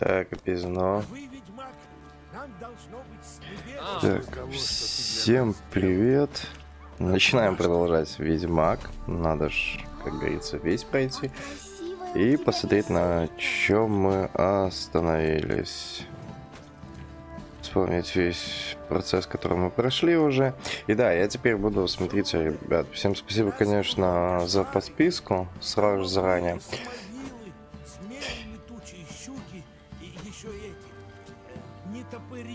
Так, безно. Так, всем привет. Начинаем продолжать Ведьмак. Надо ж, как говорится, весь пройти. И посмотреть, на чем мы остановились. Вспомнить весь процесс, который мы прошли уже. И да, я теперь буду, смотрите, ребят, всем спасибо, конечно, за подписку сразу заранее.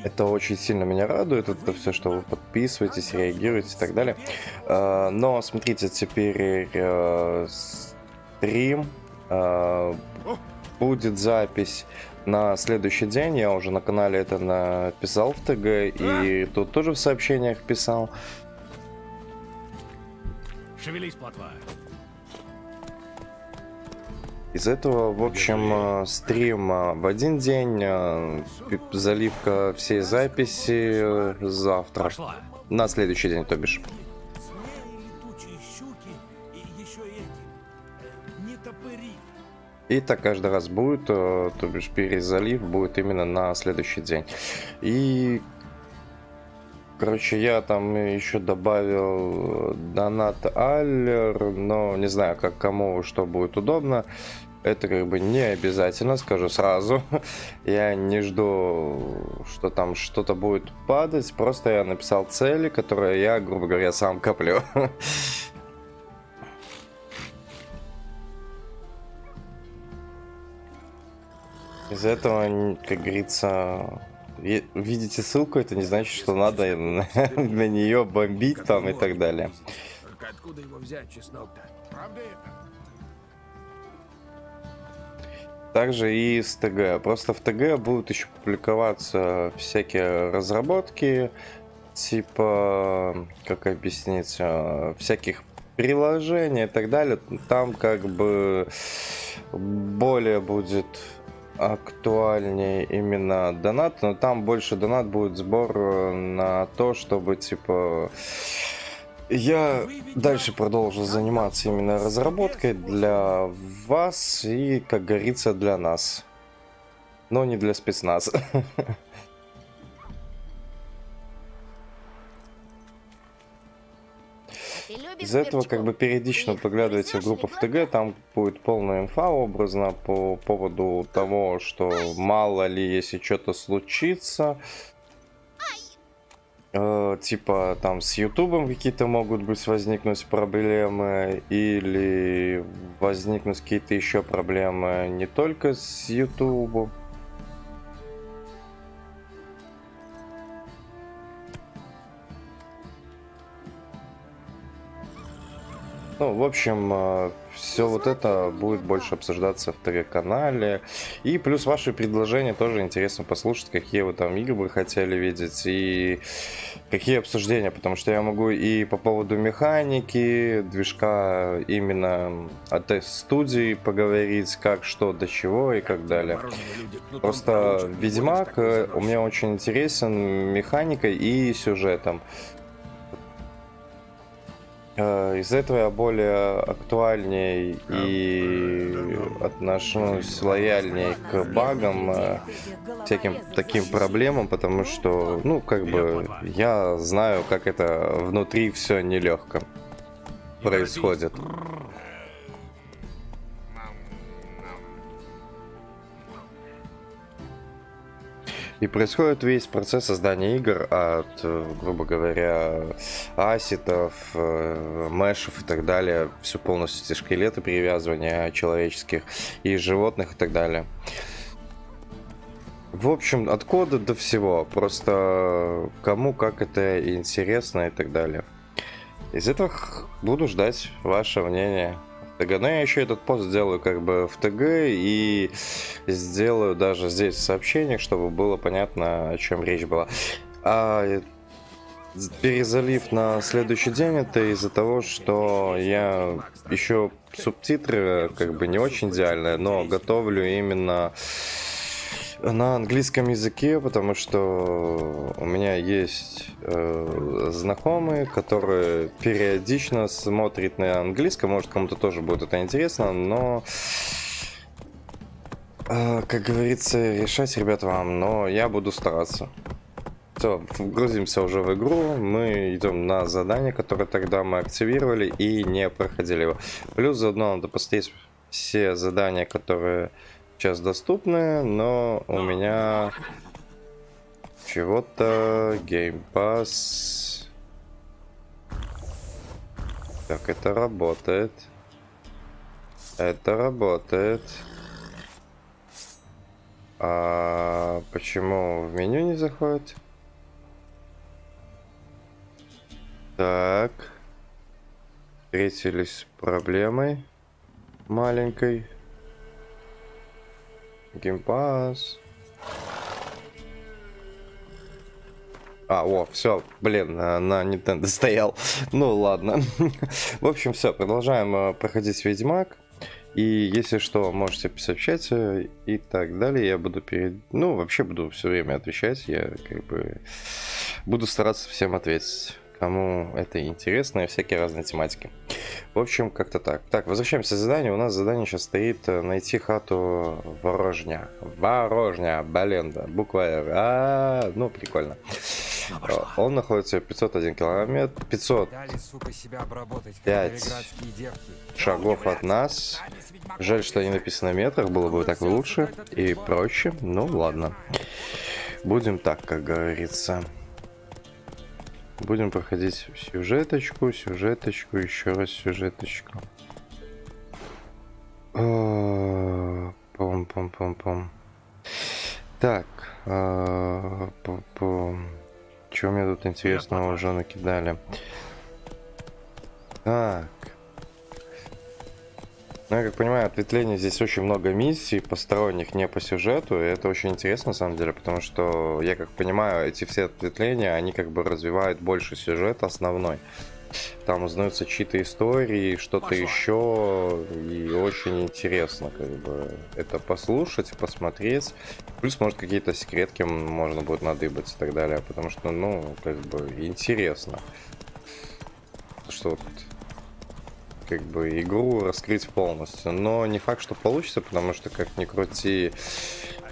Это очень сильно меня радует, это все, что вы подписываетесь, реагируете и так далее. Но смотрите, теперь стрим, будет запись на следующий день. Я уже на канале это написал в ТГ и тут тоже в сообщениях писал. Шевелись, плотва. Из этого, в общем, стрим в один день, заливка всей записи завтра. Пошла. На следующий день, то бишь. И так каждый раз будет, то бишь перезалив будет именно на следующий день. И, короче, я там еще добавил донат Аллер, но не знаю, как кому что будет удобно. Это как бы не обязательно, скажу сразу. Я не жду, что там что-то будет падать. Просто я написал цели, которые я, грубо говоря, сам коплю. Из этого, как говорится, видите ссылку, это не значит, что надо на нее бомбить там и так далее. Только откуда его взять, чеснок-то? Правда это? Также и с ТГ. Просто в ТГ будут еще публиковаться всякие разработки, типа, как объяснить, всяких приложений и так далее. Там как бы более будет актуальнее именно донат, но там больше донат будет сбор на то, чтобы типа я дальше продолжу заниматься именно разработкой для вас и, как говорится, для нас, но не для спецназа. Из этого как бы периодично поглядывайте в группу в ТГ, там будет полная инфа образно по поводу того, что мало ли если что-то случится. Типа там с Ютубом какие-то могут быть возникнуть проблемы или возникнуть какие-то еще проблемы не только с Ютубом. Ну, в общем, все вот это будет больше обсуждаться в ТГ-канале. И плюс ваши предложения тоже интересно послушать, какие вы там игры бы хотели видеть и какие обсуждения, потому что я могу и по поводу механики, движка именно от студии поговорить, как, что, до чего и как далее. Просто Ведьмак у меня очень интересен механикой и сюжетом. Из-за этого я более актуальней и отношусь лояльней к багам, всяким таким проблемам, потому что, ну, как бы, я знаю, как это внутри все нелегко происходит. И происходит весь процесс создания игр от, грубо говоря, асетов, мэшев и так далее. Все полностью эти шкелеты, перевязывания человеческих и животных и так далее. В общем, от кода до всего. Просто кому как это интересно и так далее. Из этого буду ждать ваше мнение. Но я еще этот пост сделаю как бы в ТГ и сделаю даже здесь в сообщениях, чтобы было понятно, о чем речь была. А перезалив на следующий день это из-за того, что я еще субтитры как бы не очень идеальные, но готовлю именно на английском языке, потому что у меня есть знакомые, которые периодично смотрят на английском, может кому-то тоже будет это интересно, но Как говорится, решать, ребят, вам, но я буду стараться. Все, грузимся уже в игру, мы идем на задание, которое тогда мы активировали и не проходили его. Плюс заодно надо посмотреть все задания, которые сейчас доступны, но у меня чего-то Game Pass. Так, это работает. Это работает. А почему в меню не заходит? Так. Встретились с проблемой маленькой. Геймпас. Все, блин, на Nintendo стоял. Ну ладно. В общем, все, продолжаем проходить Ведьмак. И если что, можете писать в чате и так далее. Я буду вообще буду все время отвечать. Я как бы буду стараться всем ответить, кому это интересно, и всякие разные тематики. В общем, как-то так. Так, возвращаемся к заданию. У нас задание сейчас стоит найти хату Ворожня. Ворожня, блин, да, буква R. Ну, прикольно. Он находится 501 километр, 500 Дали, сука, себя обработать, как 5 цареградские девки. шагов от нас. Жаль, что не написано в метрах, было бы так лучше и проще. Ну, ладно. Будем так, как говорится. Будем проходить сюжеточку, еще раз сюжеточку. Пом-пом-пом-пом. Так. Что мне тут интересного уже накидали? Так. Ну, я как понимаю, ответвлений здесь очень много миссий, посторонних, не по сюжету, и это очень интересно, на самом деле, потому что, я как понимаю, эти все ответвления, они как бы развивают больше сюжет основной. Там узнаются чьи-то истории, что-то еще, и очень интересно, как бы, это послушать, посмотреть. Плюс, может, какие-то секретки можно будет надыбать и так далее, потому что, ну, как бы, интересно. Что вот... как бы игру раскрыть полностью, но не факт, что получится, потому что, как ни крути,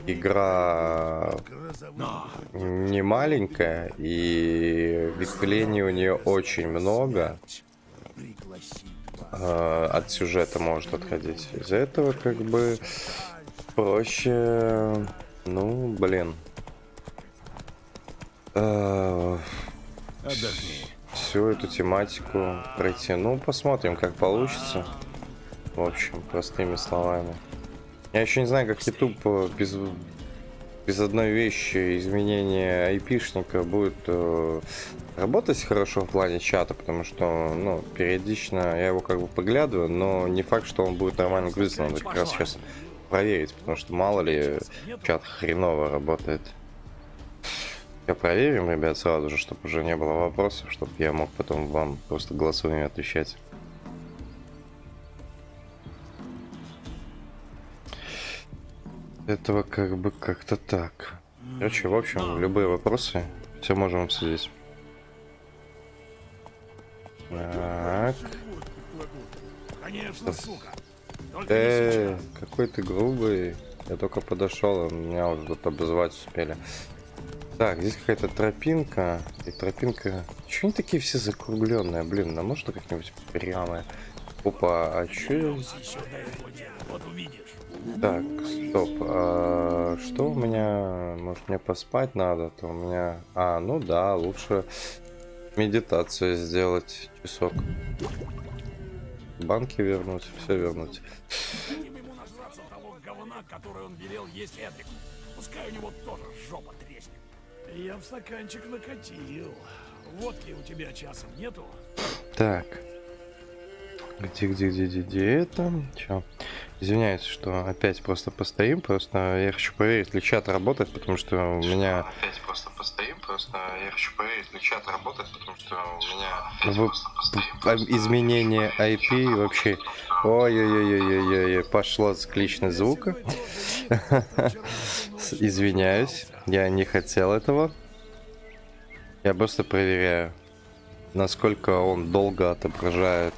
игра не маленькая, и ветвлений у нее очень много, от сюжета может отходить. Из-за этого как бы проще, ну, блин. Всю эту тематику пройти. Ну, посмотрим, как получится. В общем, простыми словами. Я еще не знаю, как YouTube без одной вещи, изменения айпишника, будет работать хорошо в плане чата, потому что, ну, периодично я его как бы поглядываю, но не факт, что он будет нормально грузиться. Надо как раз сейчас проверить, потому что мало ли чат хреново работает. Проверим, ребят, сразу же, чтобы уже не было вопросов, чтобы я мог потом вам просто голосовыми отвечать. Этого как бы как-то так. Короче, в общем, любые вопросы, все можем обсудить. Так. Конечно, сука. Какой ты грубый. Я только подошел, и меня уже тут обозвать успели. Так, здесь какая-то тропинка. И тропинка... Чего они такие все закругленные? Блин, а можно как-нибудь прямо? Опа, а чё? Так, стоп. Что у меня? Может, мне поспать надо? То у меня... ну да, лучше медитацию сделать. Часок. Банки вернуть, все вернуть. Ему нажраться того говна, который он велел есть Эдрику. Пускай у него тоже жопа треснет. Я в стаканчик накатил. Водки у тебя часом нету? Так. Где это? Чё? Извиняюсь, что опять просто постоим. Просто я хочу проверить, ли чат работает, потому что у меня... Опять просто постоим. Просто я хочу проверить, ли чат работает, потому что у меня... Изменение IP вообще... Ой-ой-ой-ой-ой-ой, пошло скличность звука. Извиняюсь, я не хотел этого. Я просто проверяю, насколько он долго отображает.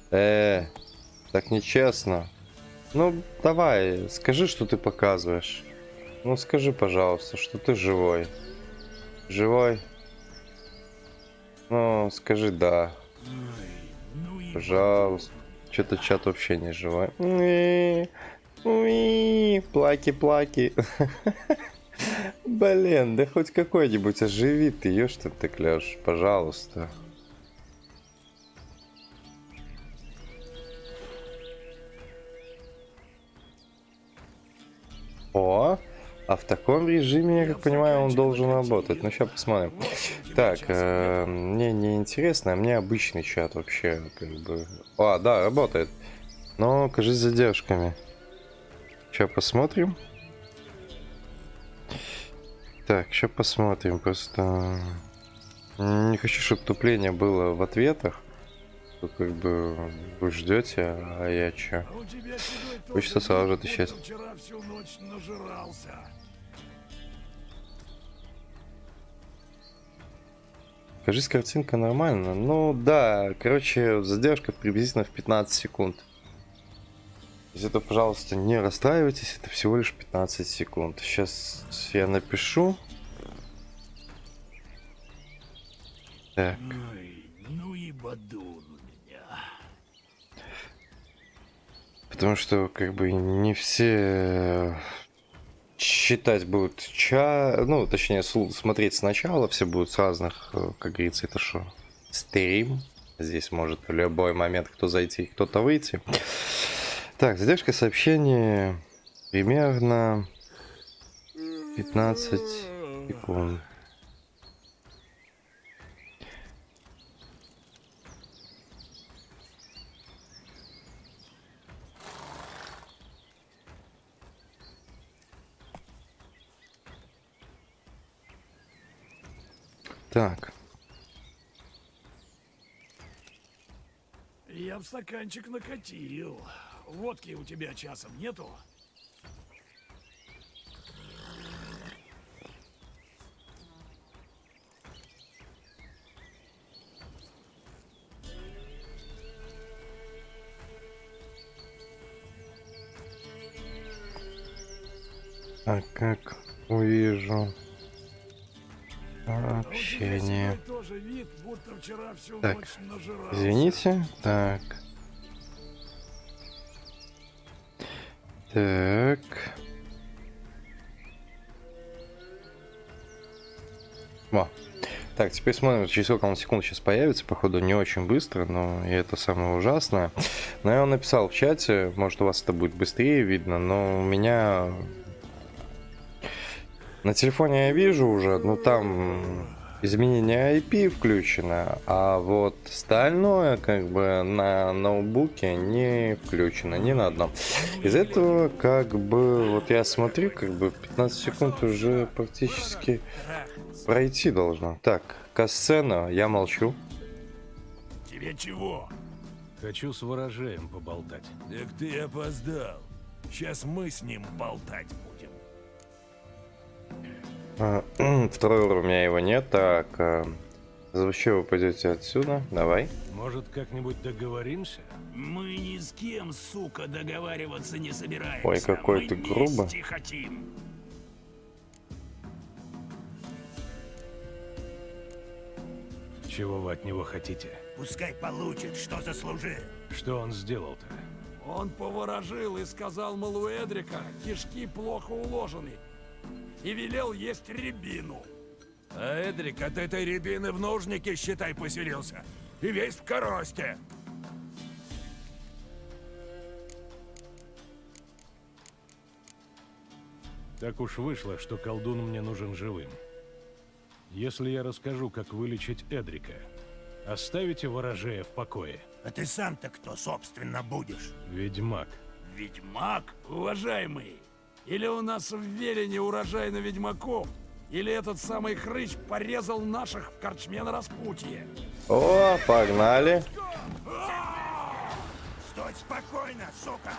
Так нечестно. Ну, давай, скажи, что ты показываешь. Ну, скажи, пожалуйста, что ты живой. Живой? Ну, скажи да. Ну и Пожалуйста. Что-то чат вообще не живой. Уи, плаки-плаки. Блин, да хоть какой-нибудь оживи ты, ешь ты клёшь, пожалуйста. О, а в таком режиме, я как понимаю, он должен работать. Ну, сейчас посмотрим. Так, мне не интересно, а мне обычный чат вообще, как бы. А, да, работает. Но, кажется, с задержками. Сейчас посмотрим. Так, сейчас посмотрим. Просто не хочу, чтобы тупление было в ответах. То как бы вы ждете, а я чё? А у тебя седой Хочется тоже сразу вид, отвечать. будто вчера всю ночь нажирался. Кажись, картинка нормально. Ну да, короче, задержка приблизительно в 15 секунд. Из этого, пожалуйста, не расстраивайтесь, это всего лишь 15 секунд. Сейчас я напишу. Так. Ой, ну и бадун у меня. Потому что, как бы, не все считать будут ну, точнее, смотреть сначала, все будут с разных, как говорится, это что, стрим. Здесь может в любой момент кто зайти, кто-то выйти. Так, задержка сообщения примерно 15 секунд. Так. Я в стаканчик накатил. Водки у тебя часом нету? А как увижу А у тебя общение? седой тоже вид, будто вчера всю Так, ночь нажирался. извините. Так. Так. Во. Так, теперь смотрим, через сколько он секунд сейчас появится. Походу, не очень быстро, но и это самое ужасное. Но я вам написал в чате, может, у вас это будет быстрее видно, но у меня на телефоне я вижу уже, но там изменение IP включено, а вот остальное как бы на ноутбуке не включено, ни на одном. Из этого как бы вот я смотрю, как бы 15 секунд уже практически пройти должно. Так, касцена, я молчу. Тебе чего? Хочу с ворожеем поболтать. Так ты опоздал. Сейчас мы с ним болтать будем. Второй уровень, у меня его нет. Так, зачем вы пойдете отсюда? Давай. Может, как-нибудь договоримся? Мы ни с кем, сука, договариваться не собираемся. Ой, какой Мы ты грубо. мести хотим. Чего вы от него хотите? Пускай получит, что заслужил. Что он сделал-то? Он поворожил и сказал, мол, у Эдрика кишки плохо уложены. И велел есть рябину. А Эдрик от этой рябины в нужнике, считай, поселился. И весь в коросте. Так уж вышло, что колдун мне нужен живым. Если я расскажу, как вылечить Эдрика, оставите ворожея в покое? А ты сам-то кто, собственно, будешь? Ведьмак. Ведьмак? Уважаемый, или у нас в Велине урожай на ведьмаков, или этот самый хрыч порезал наших в корчме на распутье. О, погнали. Стой спокойно, сука!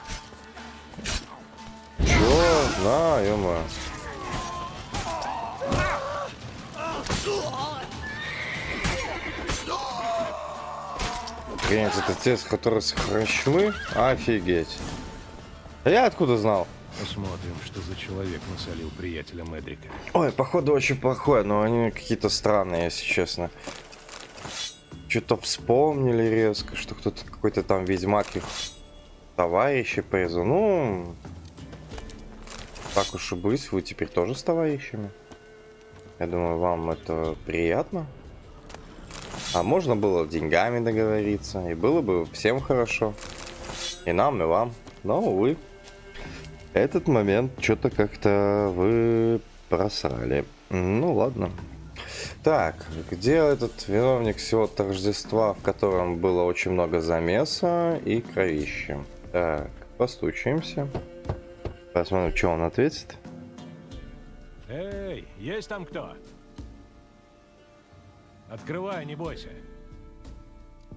Чё? На, ё-моё. Блин, это те, с которых с храчмы? Офигеть. А я откуда знал? Посмотрим, что за человек насолил приятелям Эдрика. Ой, походу очень плохое, но они какие-то странные, если честно. Что-то вспомнили резко, что кто-то какой-то там ведьмак их товарищи повезу. Ну, так уж и быть, вы теперь тоже с товарищами. Я думаю, вам это приятно. А можно было деньгами договориться, и было бы всем хорошо. И нам, и вам. Но, увы, этот момент что-то как-то вы просрали. Ну, ладно. Так, где этот виновник всего торжества, в котором было очень много замеса и кровища? Так, постучимся. Посмотрим, что он ответит. Эй, есть там кто? Открывай, не бойся.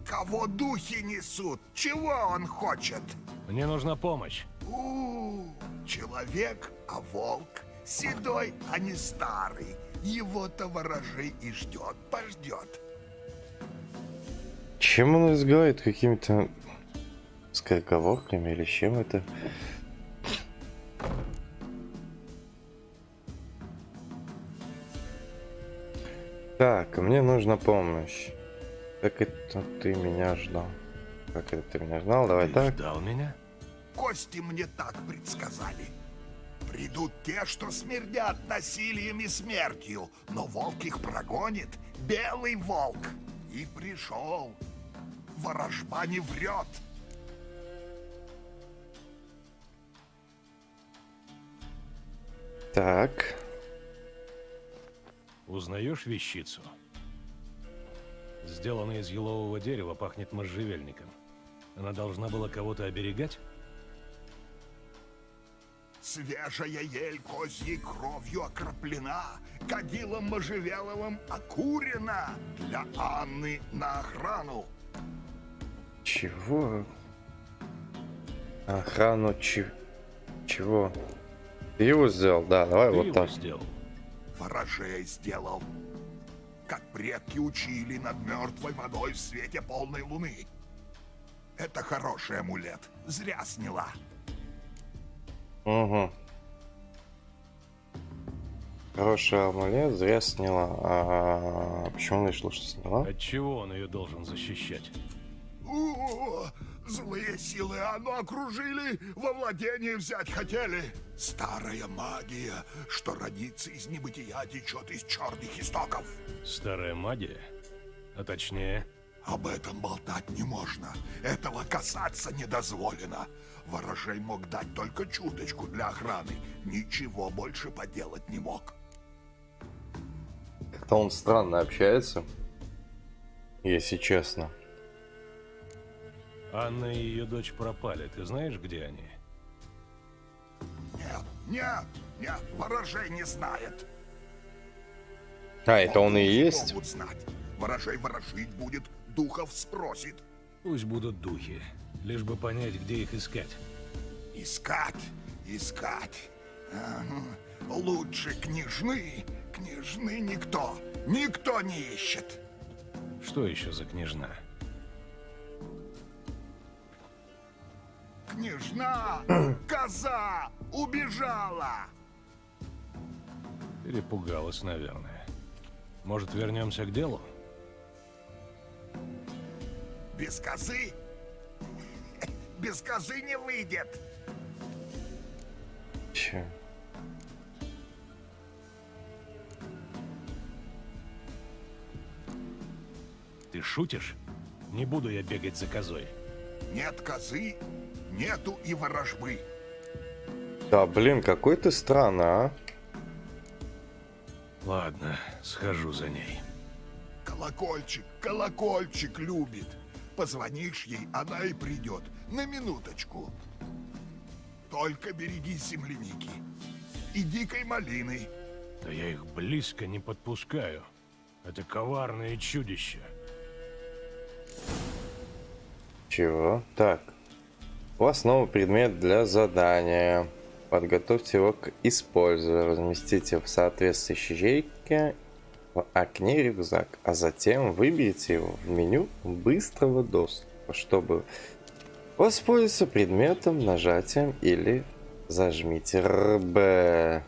Кого духи несут? Чего он хочет? Мне нужна помощь. Человек, а волк. Седой, а не старый. Его-то ворожей и ждет, пождет. Чем он разговаривает? Какими-то скороговорками или чем это? Так, мне нужна помощь. Как это ты меня ждал? Как это ты меня ждал? Давай Ты так. ждал меня? Кости мне так предсказали. Придут те, что смердят насилием и смертью, но волк их прогонит, белый волк. И пришел. Ворожба не врет. Так. Узнаешь вещицу? Сделанная из елового дерева, пахнет можжевельником. Она должна была кого-то оберегать? Свежая ель козьей кровью окроплена, кадилом можжевеловым окурена, для Анны на охрану. Чего? Охрану чего? Ты его сделал? Да, давай Ты вот его так. сделал. Ворожей сделал, как предки учили над мертвой водой в свете полной луны. Это хороший амулет, зря сняла. Угу. Хороший амулет, зря сняла. А почему она решила, что сняла? От чего он ее должен защищать? Злые силы оно окружили, во владение взять хотели. Старая магия, что родится из небытия, течет из черных истоков. Старая магия? А точнее... Об этом болтать не можно. Этого касаться не дозволено. Ворожей мог дать только чуточку для охраны. Ничего больше поделать не мог. Как-то он странно общается, если честно. Анна и ее дочь пропали. Ты знаешь, где они? Нет, ворожей не знает. А, это он и Волки есть? могут знать. Ворожей ворожить будет, духов спросит. Пусть будут духи. Лишь бы понять, где их искать. Искать. Лучше княжны никто не ищет. Что еще за княжна? Княжна, коза, убежала. Перепугалась, наверное. Может, вернемся к делу? Без козы? Без козы не выйдет. Че? Ты шутишь? Не буду я бегать за козой. Нет козы, нету и ворожбы. Да, блин, какой ты странный, а? Ладно, схожу за ней. Колокольчик любит. Позвонишь ей, она и придет. На минуточку. Только береги земляники и дикой малины. Да я их близко не подпускаю. Это коварные чудища. Чего? Так. У вас новый предмет для задания. Подготовьте его к использованию. Разместите в соответствующей ячейке в окне рюкзак. А затем выберите его в меню быстрого доступа, чтобы Воспользуйся предметом, нажатием или зажмите РБ.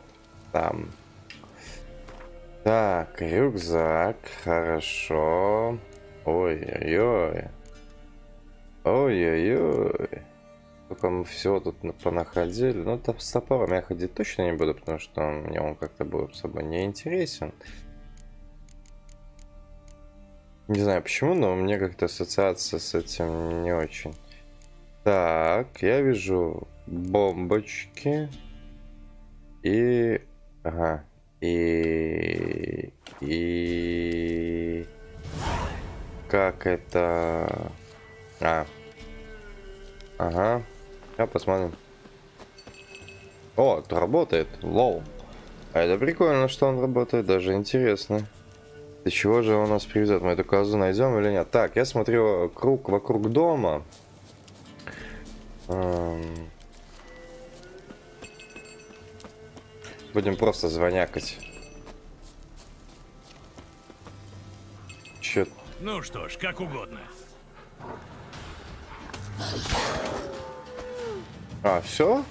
Там. Так, рюкзак. Хорошо. Ой-ой-ой. Ой-ой-ой. Только мы все тут понаходили. Ну, там с топором я ходить точно не буду, потому что мне он как-то был особо не интересен. Не знаю почему, но у меня как-то ассоциация с этим не очень. Так, я вижу бомбочки. И... Ага. И... Как это... Ага. Посмотрим. О, это работает. Лол. А это прикольно, что он работает. Даже интересно. Для чего же он нас привезет? Мы эту козу найдем или нет? Так, я смотрю круг вокруг дома. Будем просто звонякать. Чё? Ну что ж, как угодно. Все?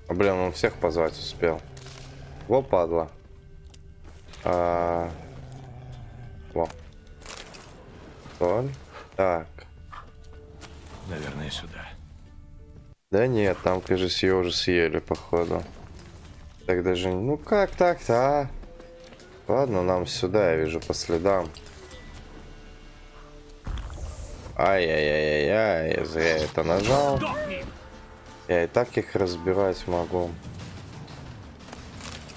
Блин, он всех позвать успел. Во, падла. Во. Соль. Так. Наверное, сюда. Да нет, там, кажется, ее уже съели, походу. Так даже... Ну как так-то, а? Ладно, нам сюда, я вижу, по следам. Ай-яй-яй-яй-яй, я зря это нажал. Я и так их разбирать могу.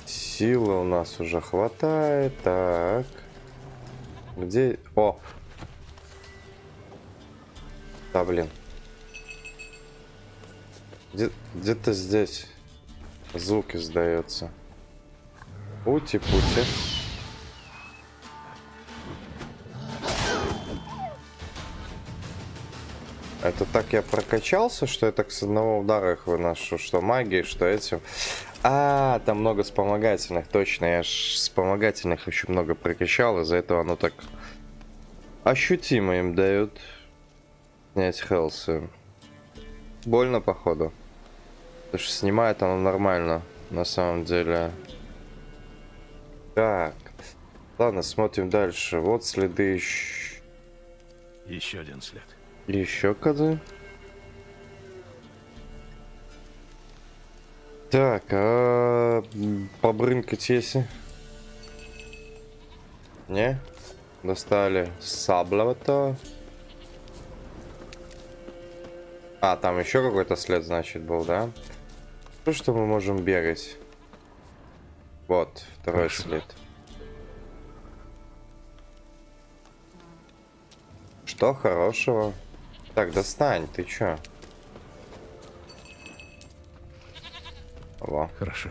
Силы у нас уже хватает. Так. Где... О! Да, блин. Где-то здесь звук издается. Ути-пути. Это так я прокачался, что я так с одного удара их выношу, что магией, что этим. Там много вспомогательных, точно. Я ж вспомогательных очень много прокачал, из-за этого оно так ощутимо им дают снять хелсы. Больно, походу. Потому что снимает оно нормально, на самом деле. Так. Ладно, смотрим дальше. Вот следы еще. Еще один след. Еще козы. Так, побрынкать если? Не? Достали саблово-то. Там еще какой-то след, значит, был, да? То, что мы можем бегать. Вот, второй след. Что хорошего? Так, достань, ты чё? Во. Хорошо.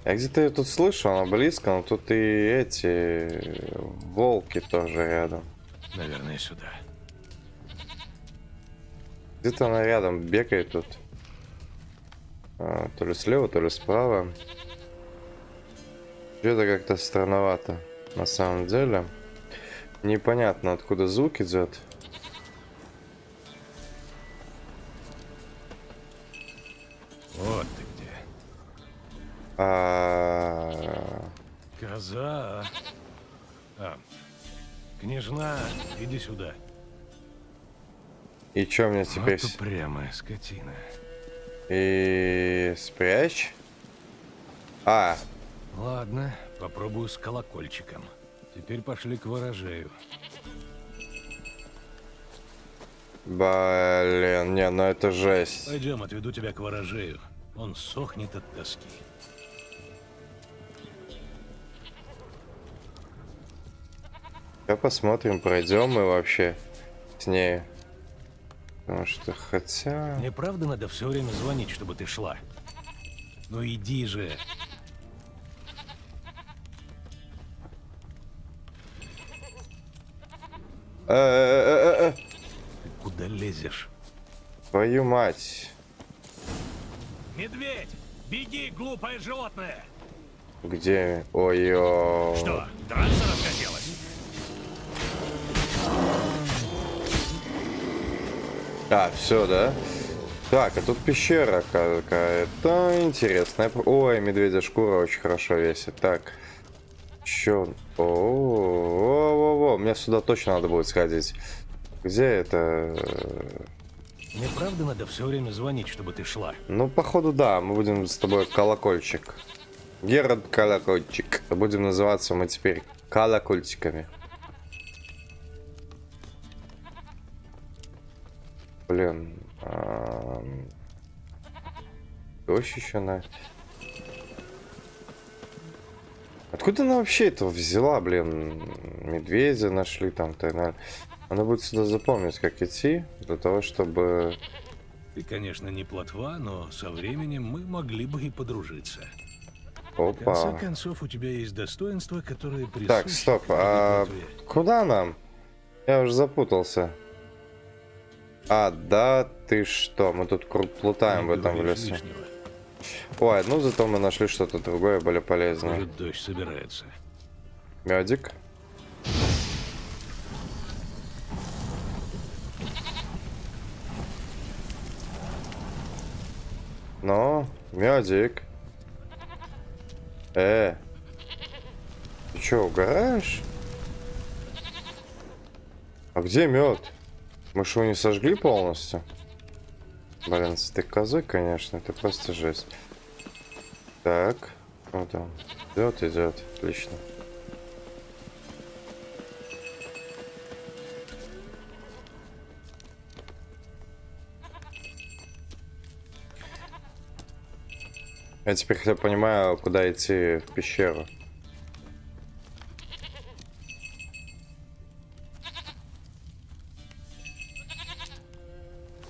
Я где-то ее тут слышу, она близко, но тут и эти волки тоже рядом. Наверное, сюда. Где-то она рядом бегает тут. То ли слева, то ли справа. Что-то как-то странновато, на самом деле. Непонятно, откуда звук идет. Вот ты где. Коза. Княжна, иди сюда. И чё мне теперь? Вот упрямая скотина. И спрячь? Ладно, попробую с колокольчиком. Теперь пошли к ворожею. Блин, не, ну это жесть. Пойдем, отведу тебя к ворожею. Он сохнет от тоски. Посмотрим, пройдем мы вообще с ней. Потому что хотя... Мне правда надо все время звонить, чтобы ты шла? Ну иди же. Ты куда лезешь? Твою мать. Медведь! Беги, глупое животное! Где? Ой-ё. Что, драться расхотелось? А, все, да? Так, а тут пещера какая-то интересная. Ой, медведя шкура очень хорошо весит. Так, чё? О, мне сюда точно надо будет сходить. Где это? Мне правда надо все время звонить, чтобы ты шла? Ну, походу, да. Мы будем с тобой колокольчик. Герод Колокольчик. Будем называться мы теперь колокольчиками. Блин. Дождь еще на... Откуда она вообще этого взяла, блин? Медведя нашли там, так далее. Она будет сюда запомнить, как идти, для того, чтобы... Ты, конечно, не плотва, но со временем мы могли бы и подружиться. В Опа. конце концов, у тебя есть достоинства, которые присущи Так, стоп. А плотве. куда нам? Я уже запутался. А, да ты что? Мы тут плутаем в Не этом говоришь лесу. лишнего. Ой, ну зато мы нашли что-то другое, более полезное. Может, дождь собирается. Медик. Ну, медик. Ты чё, угораешь? А где мед? Мы что, не сожгли полностью? Блин, ты козой, конечно, это просто жесть. Так, вот он. Идет, отлично. Я теперь хотя бы понимаю, куда идти в пещеру.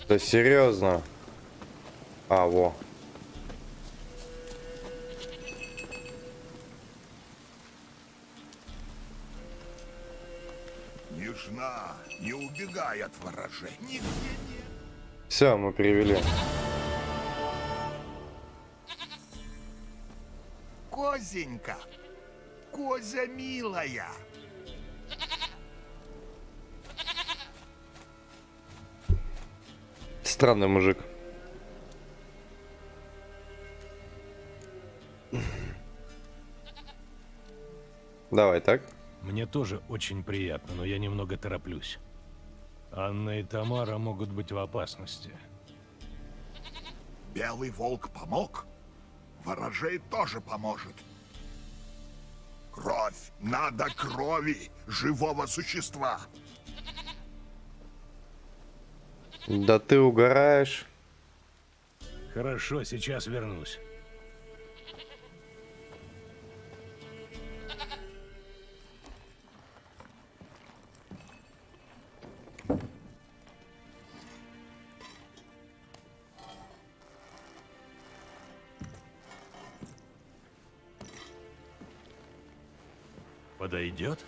Да серьезно? А, во. Нежна, не убегай от ворожей. Нигде нет. Все, мы перевели. Козенька, Козя милая. Странный мужик. Давай так. Мне тоже очень приятно, но я немного тороплюсь. Анна и Тамара могут быть в опасности. Белый волк помог, ворожей тоже поможет. Кровь, надо крови живого существа. Да ты угораешь. Хорошо, сейчас вернусь. Подойдет?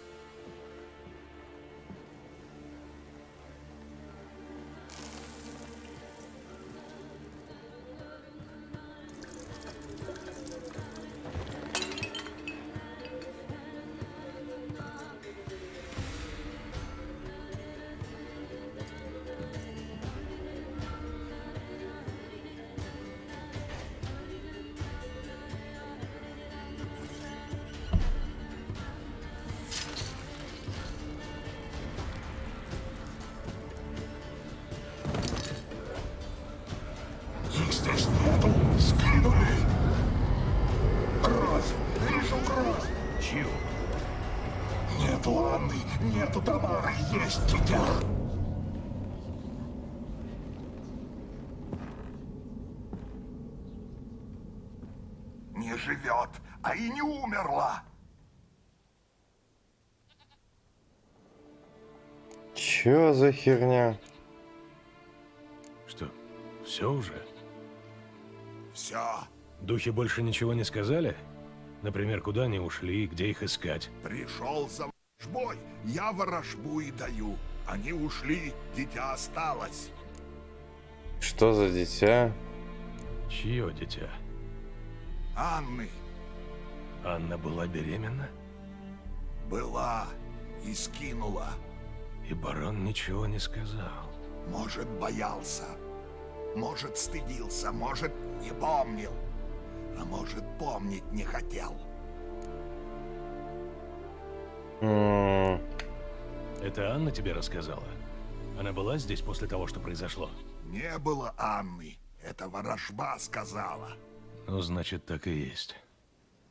Здесь нету, скинули. Кровь, вижу кровь. Чью? Нету Анны, нету Тамары, есть дитя. Не живет, а и не умерла. Чё за херня? Что, все уже? Все, Духи больше ничего не сказали? Например, куда они ушли, где их искать? пришел за ворожбой, я ворожбу и даю. Они ушли, дитя осталось. Что за дитя? Чье дитя? Анны Анна была беременна? была и скинула. И барон ничего не сказал. Может, боялся, может, стыдился, может, не помнил, а может, помнить не хотел. М, Это Анна тебе рассказала? Она была здесь после того, что произошло? Не было Анны, это ворожба сказала. Ну, значит, так и есть.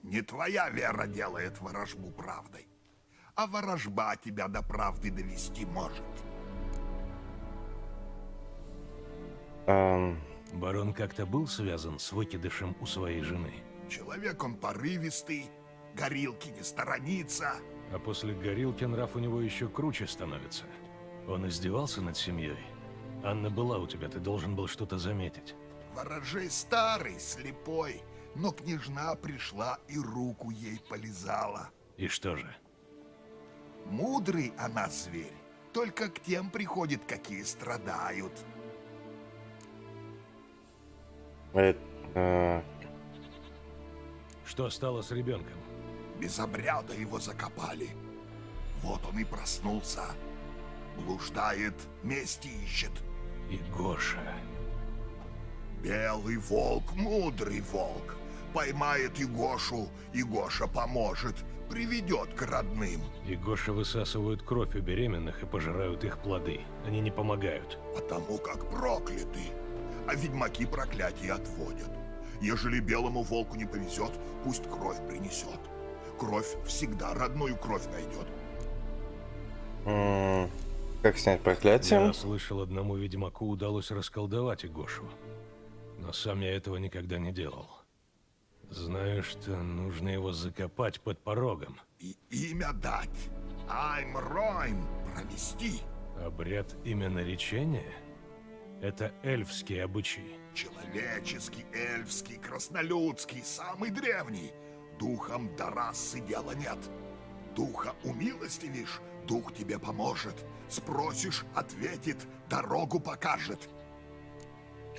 Не твоя вера делает ворожбу правдой, а ворожба тебя до правды довести может. ам, Барон как-то был связан с выкидышем у своей жены? Человек он порывистый, горилки не сторонится. А после горилки нрав у него еще круче становится. Он издевался над семьей? Анна была у тебя, ты должен был что-то заметить. Ворожей старый, слепой, но княжна пришла и руку ей полизала. И что же? Мудрый она зверь, только к тем приходит, какие страдают. это, Что стало с ребенком? Без обряда его закопали. Вот он и проснулся. Блуждает, мести ищет. И Гоша. Белый волк, мудрый волк. Поймает и Гошу, и Гоша поможет. Приведет к родным. И Гоша высасывают кровь у беременных и пожирают их плоды. Они не помогают. Потому как прокляты. А ведьмаки проклятие отводят. Ежели белому волку не повезет, пусть кровь принесет. Кровь всегда родную кровь найдет. как снять проклятие? Я слышал, одному ведьмаку удалось расколдовать и Гошу. Но сам я этого никогда не делал. Знаю, что нужно его закопать под порогом. И имя дать. Аймройн провести. Обряд именоречения? Это эльфский обычай. Человеческий, эльфский, краснолюдский, самый древний. Духом до расы дела нет. Духа умилостивишь, дух тебе поможет. Спросишь, ответит, дорогу покажет.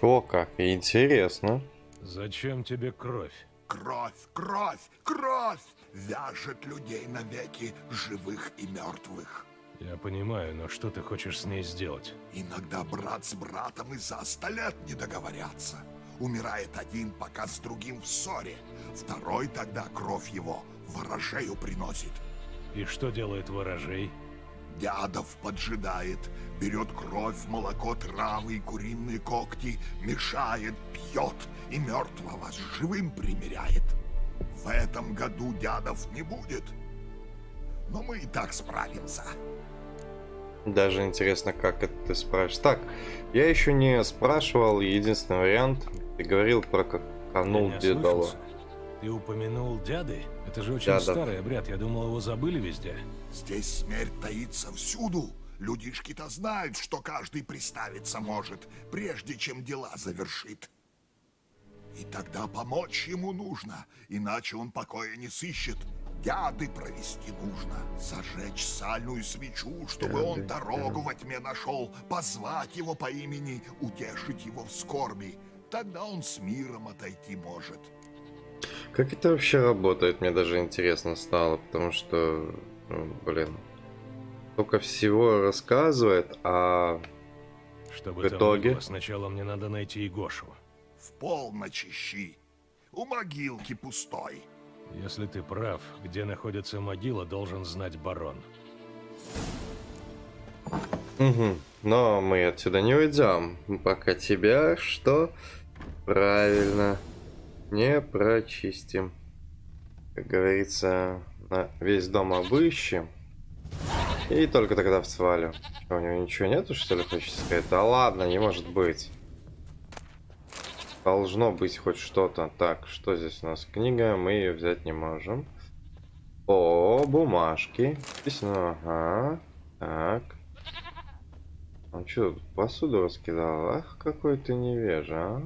О, как интересно. Зачем тебе кровь? Кровь, кровь, кровь вяжет людей навеки, живых и мертвых. Я понимаю, но что ты хочешь с ней сделать? Иногда брат с братом и за 100 лет не договорятся. Умирает один, пока с другим в ссоре. Второй тогда кровь его ворожею приносит. И что делает ворожей? Дядов поджидает, берет кровь, молоко, травы и куриные когти, мешает, пьет и мертвого с живым примиряет. В этом году дядов не будет, но мы и так справимся. Даже интересно, как это ты спрашиваешь. Так, я еще не спрашивал. Единственный вариант. Ты говорил про как канул Я не Дедова. ослышался? Ты упомянул дяды? Это же очень Дядов. старый обряд. Я думал, его забыли везде. Здесь смерть таится всюду. Людишки-то знают, что каждый приставиться может, прежде чем дела завершит. И тогда помочь ему нужно, иначе он покоя не сыщет. Дяды провести нужно, зажечь сальную свечу, чтобы он дорогу во тьме нашел, позвать его по имени, утешить его в скорби. Тогда он с миром отойти может. Как это вообще работает, мне даже интересно стало, потому что, блин, столько всего рассказывает, а Чтобы В там итоге? не было, сначала мне надо найти Егошу. В полночь ищи, у могилки пустой. Если ты прав, где находится могила, должен знать барон. Угу. Но мы отсюда не уйдем, пока тебя что? Правильно, не прочистим. Как говорится, на весь дом обыщем. И только тогда в свалю. Что, у него ничего нету, что ли, хочется сказать? Да ладно, не может быть. Должно быть хоть что-то. Так, что здесь у нас? Книга, мы ее взять не можем. О, бумажки. Письмо, ага. Так. Он что, посуду раскидал? Ах, какой ты невежа.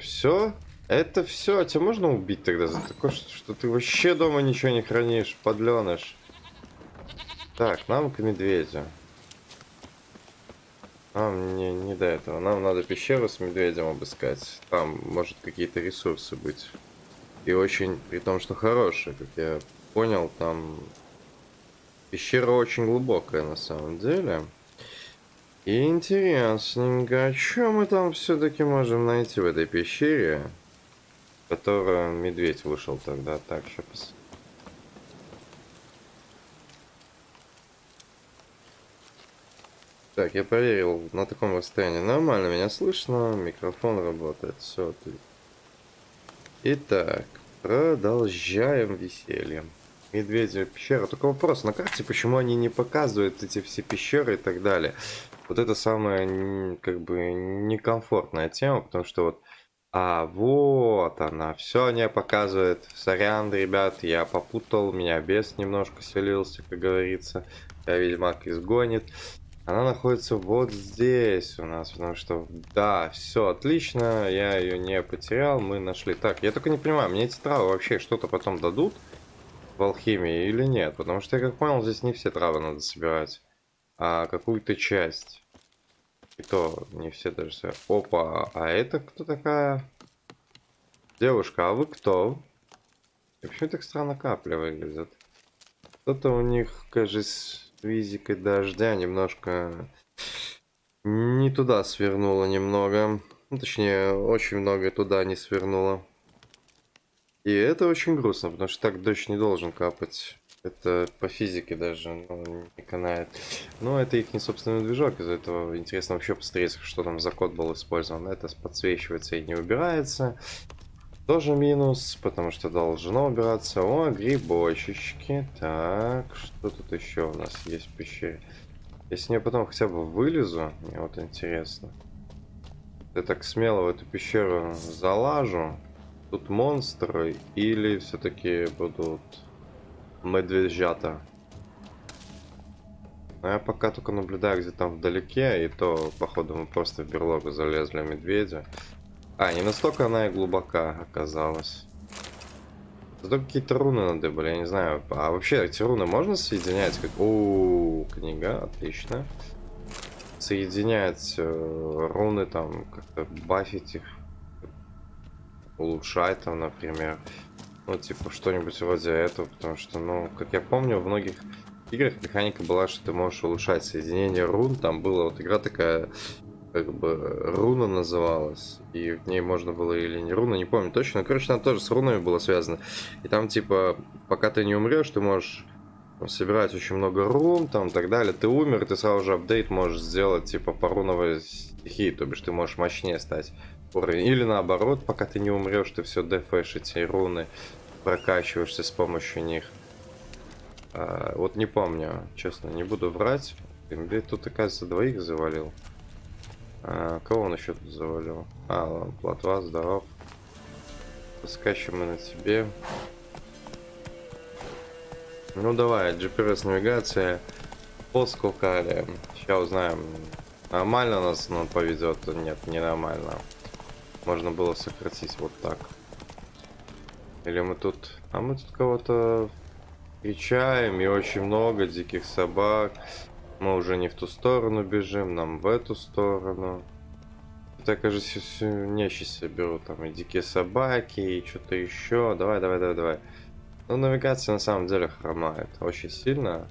Все? Это все? Тебя можно убить тогда за такое, что ты вообще дома ничего не хранишь, подленыш? Так, нам к медведю. Нам не до этого. Нам надо пещеру с медведем обыскать. Там может какие-то ресурсы быть. И очень, при том, что хорошие, как я понял, там пещера очень глубокая на самом деле. Интересненько. А что мы там все-таки можем найти в этой пещере, в которую медведь вышел тогда? Так, сейчас. Так, я проверил на таком расстоянии. Нормально меня слышно, микрофон работает, все отлично. Итак, продолжаем веселье. Медведя пещера. Только вопрос на карте, почему они не показывают эти все пещеры и так далее. Вот это самая, как бы, некомфортная тема, потому что вот... А, вот она. Все не показывает. Сорян, ребят, я попутал. Меня бес немножко селился, как говорится. Я ведьмак изгонит. Она находится вот здесь у нас, потому что, да, все отлично, я ее не потерял, мы нашли. Так, я только не понимаю, мне эти травы вообще что-то потом дадут в алхимии или нет? Потому что, я как понял, здесь не все травы надо собирать, а какую-то часть. И то не все даже. Опа, а это кто такая? Девушка, а вы кто? И почему так странно капля выглядит? Что-то у них, кажется, физикой дождя немножко не туда свернула немного. Ну, точнее, очень много туда не свернула. И это очень грустно, потому что так дождь не должен капать. Это по физике даже не канает. Но это их не собственный движок, из-за этого интересно вообще посмотреть, что там за код был использован. Это подсвечивается и не убирается. Тоже минус, потому что должно убираться. О, грибочечки. Так, что тут еще у нас есть в пещере? Если я потом хотя бы вылезу, мне вот интересно. Я так смело в эту пещеру залажу. Тут монстры или все-таки будут медвежата? Но я пока только наблюдаю, где там вдалеке, и то, походу, мы просто в берлогу залезли медведя. А, не настолько она и глубока оказалась. Зато какие-то руны надо были, я не знаю. А вообще эти руны можно соединять? О, книга, отлично. Соединять руны там, как-то бафить их. Улучшать там, например. Ну, типа, что-нибудь вроде этого, потому что, ну, как я помню, в многих играх механика была, что ты можешь улучшать соединение рун. Там была вот игра такая, как бы, руна называлась, и в ней можно было или не руна, не помню точно, но, короче, она тоже с рунами была связана. И там, типа, пока ты не умрешь, ты можешь там собирать очень много рун, там, и так далее. Ты умер, и ты сразу же апдейт можешь сделать, типа, по руновой стихии, то бишь ты можешь мощнее стать уровень. Или наоборот, пока ты не умрешь, ты все дефэшь эти руны, прокачиваешься с помощью них. Вот не помню, честно, не буду врать. Тут, оказывается, двоих завалил. Кого он еще тут завалил? Ладно, плотва, здоров. Поскачем мы на тебе. Ну давай, GPS навигация. По скукали. Сейчас узнаем, нормально нас он поведет. Нет, не нормально. Можно было сократить вот так. Или мы тут... А мы тут кого-то встречаем, и очень много диких собак. Мы уже не в ту сторону бежим, нам в эту сторону. Так, кажется, все нечисти беру. Там и дикие собаки, и что-то еще. Давай, давай, давай, давай. Ну, навигация на самом деле хромает очень сильно.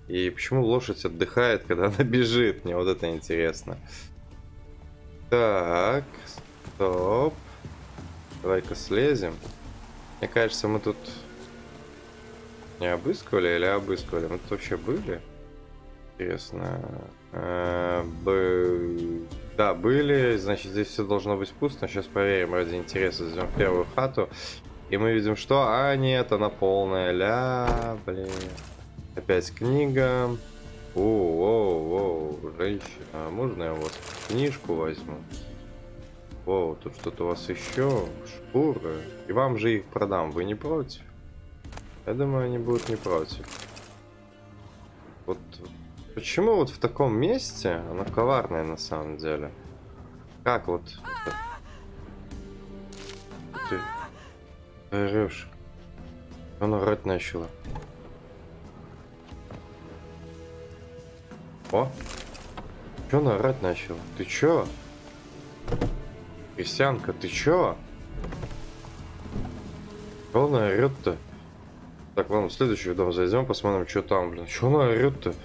И почему лошадь отдыхает, когда она бежит? Мне вот это интересно. Так, стоп. Давай-ка слезем. Мне кажется, мы тут не обыскивали или обыскивали? Мы тут вообще были? Интересно. Да, были. Значит, здесь все должно быть пусто. Сейчас проверим ради интереса. Зайдем в первую хату. И мы видим, что... А, нет, она полная. Ля, блин. Опять книга. Воу, женщина. Можно я у вас книжку возьму? Воу, тут что-то у вас еще. Шкуры. И вам же их продам. Вы не против? Я думаю, они будут не против. Вот почему вот в таком месте она коварная на самом деле? Как вот... Ты орешь. Она орать начала. О! Чё она орать начала? Ты чё? Крестьянка, ты чё? Чё она орёт-то? Так, ладно, в следующий дом зайдем, посмотрим, что там, блин. Чё она орёт-то?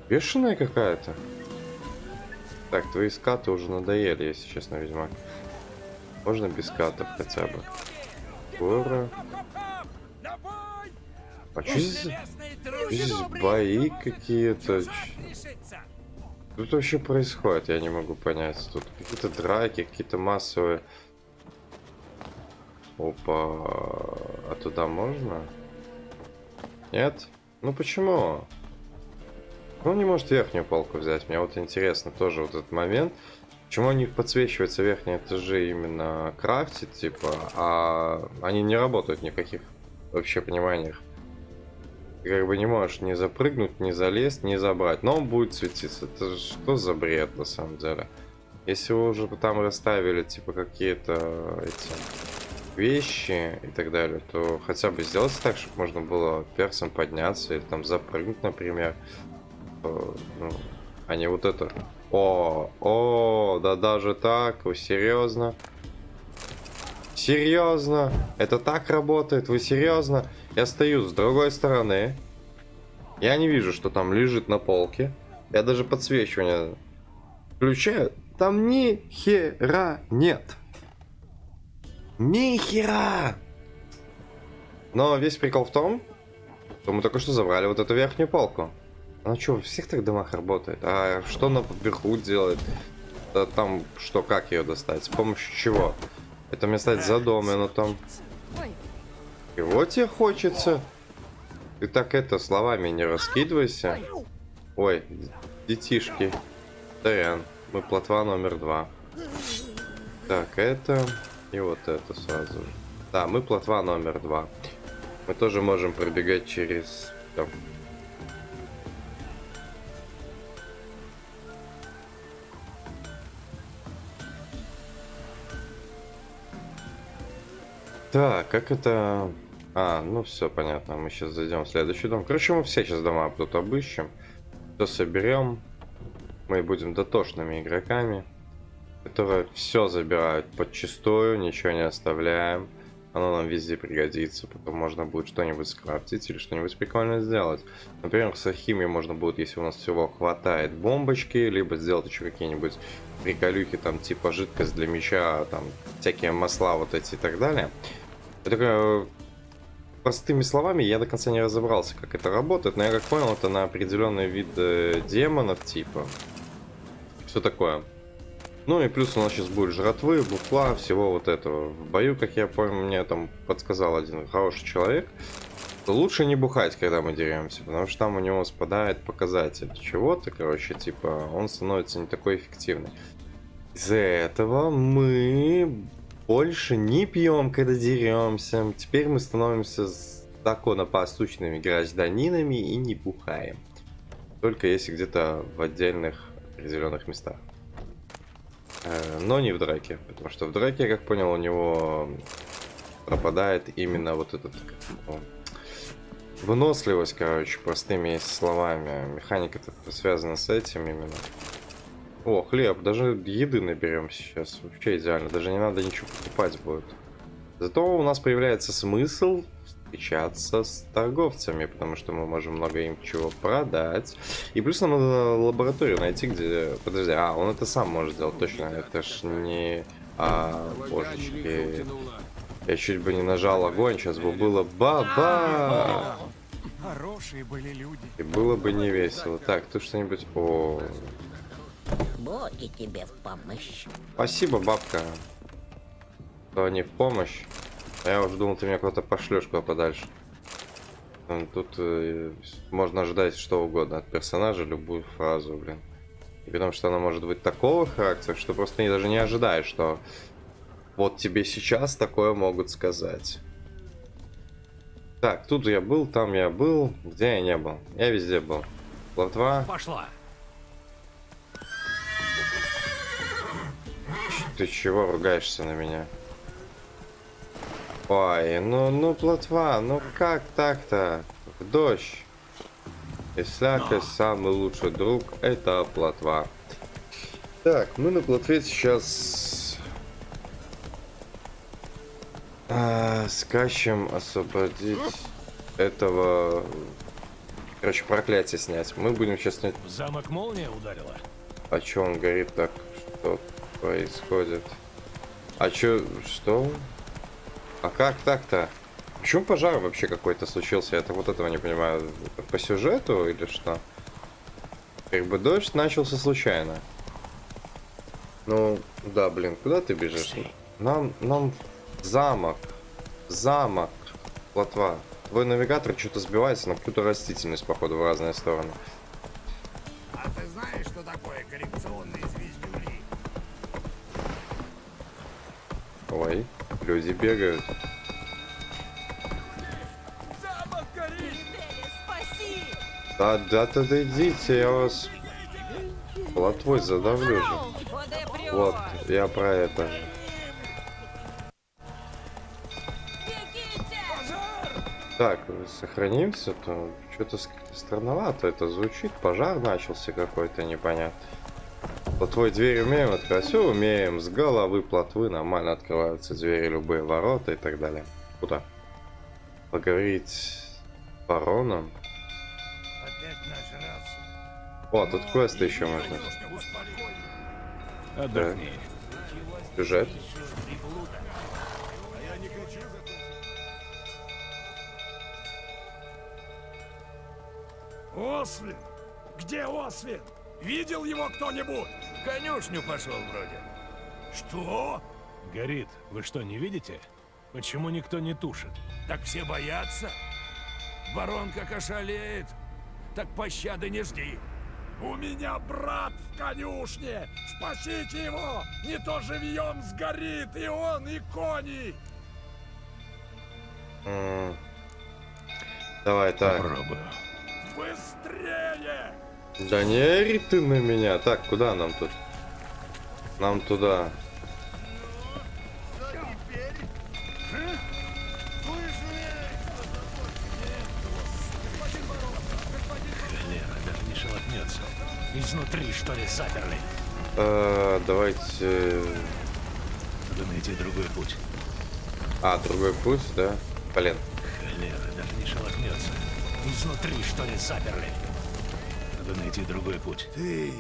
Бешеная какая-то? Так, твои скаты уже надоели, если честно, Ведьмак. Можно без скатов хотя бы? Гора. А что здесь бои какие-то? Тут вообще происходит, я не могу понять. Тут какие-то драки, какие-то массовые. Опа. А туда можно? Нет? Ну почему? Он не может верхнюю полку взять. Мне вот интересно тоже вот этот момент. Почему у них подсвечиваются верхние этажи именно крафтить, типа, а они не работают ни в каких вообще пониманиях. Ты как бы не можешь ни запрыгнуть, ни залезть, ни забрать. Но он будет светиться. Это что за бред на самом деле? Если вы уже там расставили, типа, какие-то эти вещи и так далее, то хотя бы сделать так, чтобы можно было персом подняться или там запрыгнуть, например. Ну, а не вот это. О, да даже так? Вы серьезно? Серьезно? Это так работает? Вы серьезно? Я стою с другой стороны. Я не вижу, что там лежит на полке. Я даже подсвечивание включаю. Там ни хера нет. Ни хера! Но весь прикол в том, что мы только что забрали вот эту верхнюю полку. Она что, во всех так домах работает? А что она вверху делает? Да там что, как ее достать? С помощью чего? Это мне стать за дом, но там... И вот тебе хочется. Ты так это, словами не раскидывайся. Ой, детишки. Сорян, мы плотва номер 2. Так, это... И вот это сразу же. Да, мы плотва номер 2. Мы тоже можем пробегать через... Там, так, как это... А, ну все понятно, мы сейчас зайдем в следующий дом. Короче, мы все сейчас дома тут обыщем. Все соберем. Мы будем дотошными игроками, которые все забирают подчистую, ничего не оставляем. Оно нам везде пригодится, потом можно будет что-нибудь скрафтить или что-нибудь прикольное сделать. Например, с алхимией можно будет, если у нас всего хватает, бомбочки, либо сделать еще какие-нибудь приколюхи, там типа жидкость для меча, там всякие масла вот эти и так далее. Это простыми словами я до конца не разобрался, как это работает, но я как понял, это на определенный вид демонов типа. Все такое. Ну и плюс у нас сейчас будет жратвы, бufла, всего вот этого. В бою, как я понял, мне там подсказал один хороший человек, что лучше не бухать, когда мы деремся, потому что там у него спадает показатель чего-то, короче, типа, он становится не такой эффективный. Из-за этого мы больше не пьем, когда деремся. Теперь мы становимся законопослушными гражданинами и не бухаем. Только если где-то в отдельных определенных местах. Но не в драке. Потому что в драке, я как понял, у него пропадает именно вот этот... выносливость, короче, простыми словами. Механика связана с этим именно. О, хлеб, даже еды наберем сейчас. Вообще идеально, даже не надо ничего покупать будет. Зато у нас появляется смысл встречаться с торговцами, потому что мы можем много им чего продать. И плюс нам надо лабораторию найти, где... Подожди, он это сам может сделать, точно. Это ж не... божечки. Я чуть бы не нажал огонь, сейчас бы было баба! Хорошие были люди. И было бы не весело. Так, тут что-нибудь... О, Боги тебе в помощь. спасибо, бабка. То не в помощь. А я уже думал, ты меня куда-то пошлешь куда подальше. Тут можно ожидать что угодно от персонажа, любую фразу, блин. И потому что она может быть такого характера, что просто даже не ожидаешь, что вот тебе сейчас такое могут сказать. Так, тут я был, там я был. Где я не был? Я везде был. Плотва. Пошла. Ты чего ругаешься на меня? Ой, ну, плотва, ну как так-то? В дождь. И всякий самый лучший друг — это плотва. Так, мы на плотве сейчас скачем освободить этого... Короче, проклятие снять. Мы будем сейчас снять... В замок молния ударила? А чё он горит так? Что происходит? А чё? Что? А как так-то? Почему пожар вообще какой-то случился? Я вот этого не понимаю. Это по сюжету или что? Как бы дождь начался случайно. Ну, да, блин, куда ты бежишь? Нам замок. Замок. Плотва. Твой навигатор что-то сбивается на какую-то растительность, походу, в разные стороны. А ты знаешь, что такое коллекционные звездюли? Ой, люди бегают. Замок горит! Спаси! Да идите, я вас плотвой задавлю же. Куда прешь? Вот, я про это. Бегите! Так, сохранимся, то что-то странновато это звучит. Пожар начался какой-то непонятный. Плотвой дверь умеем открывать? Все умеем. С головы плотвы нормально открываются двери, любые ворота и так далее. Куда? Поговорить с бароном? Опять нажрался. О, тут квесты еще можно. Отдохни. Сюжет. Освин! Где Освин? Видел его кто-нибудь? В конюшню пошел вроде. Что? Горит. Вы что, не видите? Почему никто не тушит? Так все боятся? Барон как ошалеет. Так пощады не жди. У меня брат в конюшне! Спасите его! Не то живьем сгорит и он, и кони! Давай, так. Попробую. Быстрее! Да не ори ты на меня. Так, куда нам тут? Нам туда. Холера, даже не шелохнется. Изнутри, что ли, заперли? Давайте... Надо найти другой путь. А, другой путь, да? Блин. Холера, даже не шелохнется. Изнутри, что ли, заперли? Надо найти другой путь. Ты...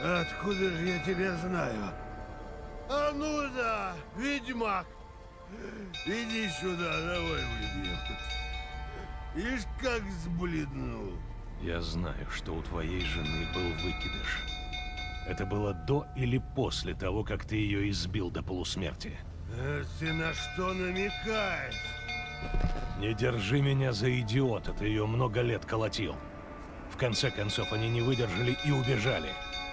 Откуда же я тебя знаю? А ну да, ведьмак! Иди сюда, давай выпьем. Ишь, как сбледнул. Я знаю, что у твоей жены был выкидыш. Это было до или после того, как ты ее избил до полусмерти? Ты на что намекаешь? Не держи меня за идиота, ты ее много лет колотил. В конце концов, они не выдержали и убежали.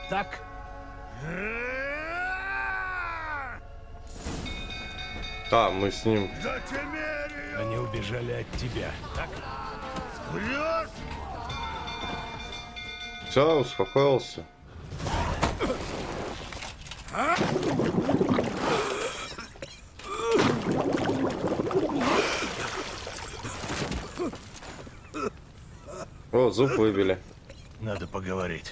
Так? А, мы с ним... За Темерию! Они убежали от тебя, так? Врешь? Все, успокоился. О, зуб выбили. Надо поговорить.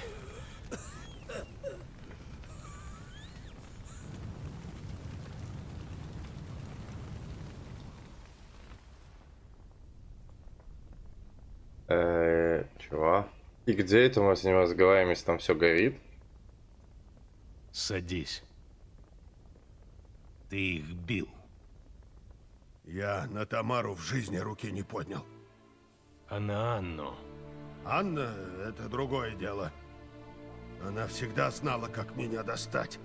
Чего? И где это мы с ним разговариваем, если там все горит? Садись. Ты их бил. Я на Тамару в жизни руки не поднял. А на Анну? Анна — это другое дело. Она всегда знала, как меня достать.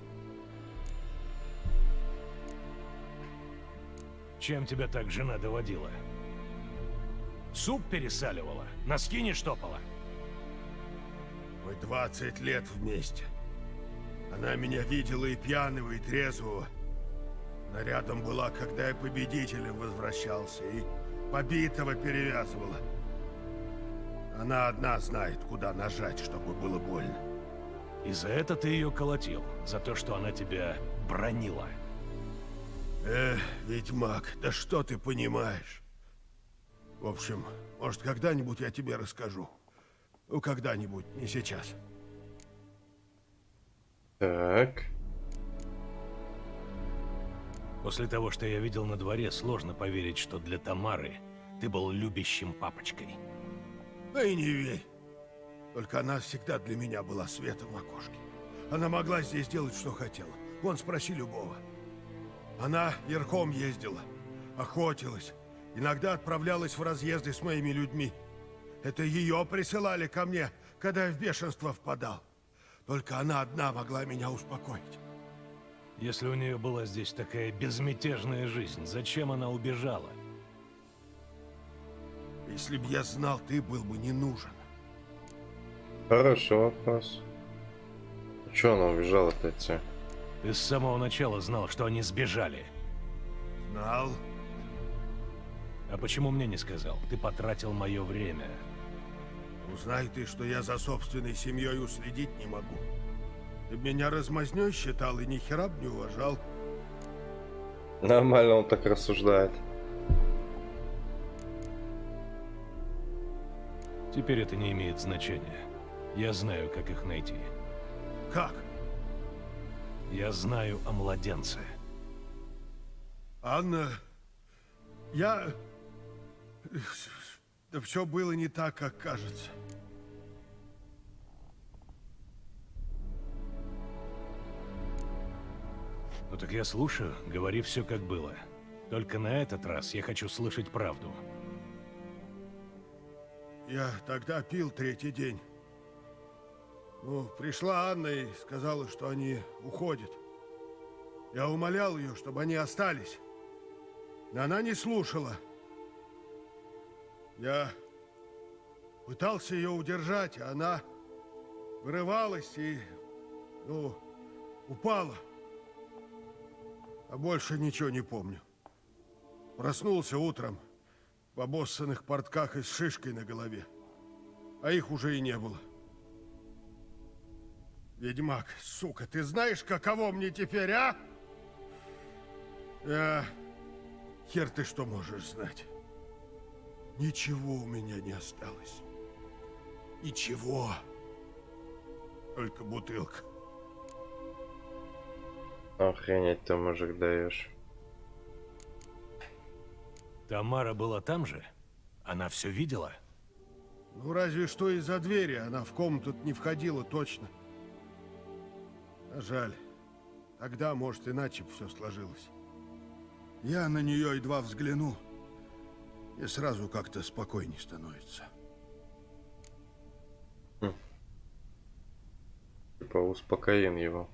Чем тебя так жена доводила? Суп пересаливала? Носки не штопала? Мы 20 лет вместе. Она меня видела и пьяного, и трезвого. Она рядом была, когда я победителем возвращался, и побитого перевязывала. Она одна знает, куда нажать, чтобы было больно. И за это ты ее колотил? За то, что она тебя бронила? Ведьмак, да что ты понимаешь? В общем, может, когда-нибудь я тебе расскажу. Ну, когда-нибудь, не сейчас. Так. После того, что я видел на дворе, сложно поверить, что для Тамары ты был любящим папочкой. Да и не верь. Только она всегда для меня была светом в окошке. Она могла здесь делать, что хотела. Вон, спроси любого. Она верхом ездила, охотилась, иногда отправлялась в разъезды с моими людьми. Это ее присылали ко мне, когда я в бешенство впадал. Только она одна могла меня успокоить. Если у нее была здесь такая безмятежная жизнь, зачем она убежала? Если б я знал, ты был бы не нужен. Хороший вопрос. Чё она убежала-то от тебя? Ты с самого начала знал, что они сбежали. Знал. А почему мне не сказал? Ты потратил мое время. Узнай ты, что я за собственной семьей уследить не могу. Ты б меня размазнёй считал и ни хера б не уважал. Нормально он так рассуждает. Теперь это не имеет значения. Я знаю, как их найти. Как? Я знаю о младенце. Анна, я... Да все было не так, как кажется. Ну так я слушаю, говори все как было. Только на этот раз я хочу слышать правду. Я тогда пил третий день. Ну, пришла Анна и сказала, что они уходят. Я умолял ее, чтобы они остались. Но она не слушала. Я пытался ее удержать, а она вырывалась и, ну, упала. А больше ничего не помню. Проснулся утром в обоссанных портках и с шишкой на голове. А их уже и не было. Ведьмак, сука, ты знаешь, каково мне теперь, а? Хер ты что можешь знать? Ничего у меня не осталось. Ничего. Только бутылка. Охренеть ты, мужик, даешь. Тамара была там же? Она все видела? Ну, разве что из-за двери. Она в комнату не входила точно. А жаль. Тогда, может, иначе бы все сложилось. Я на нее едва взгляну, и сразу как-то спокойней становится. Типа успокоим его.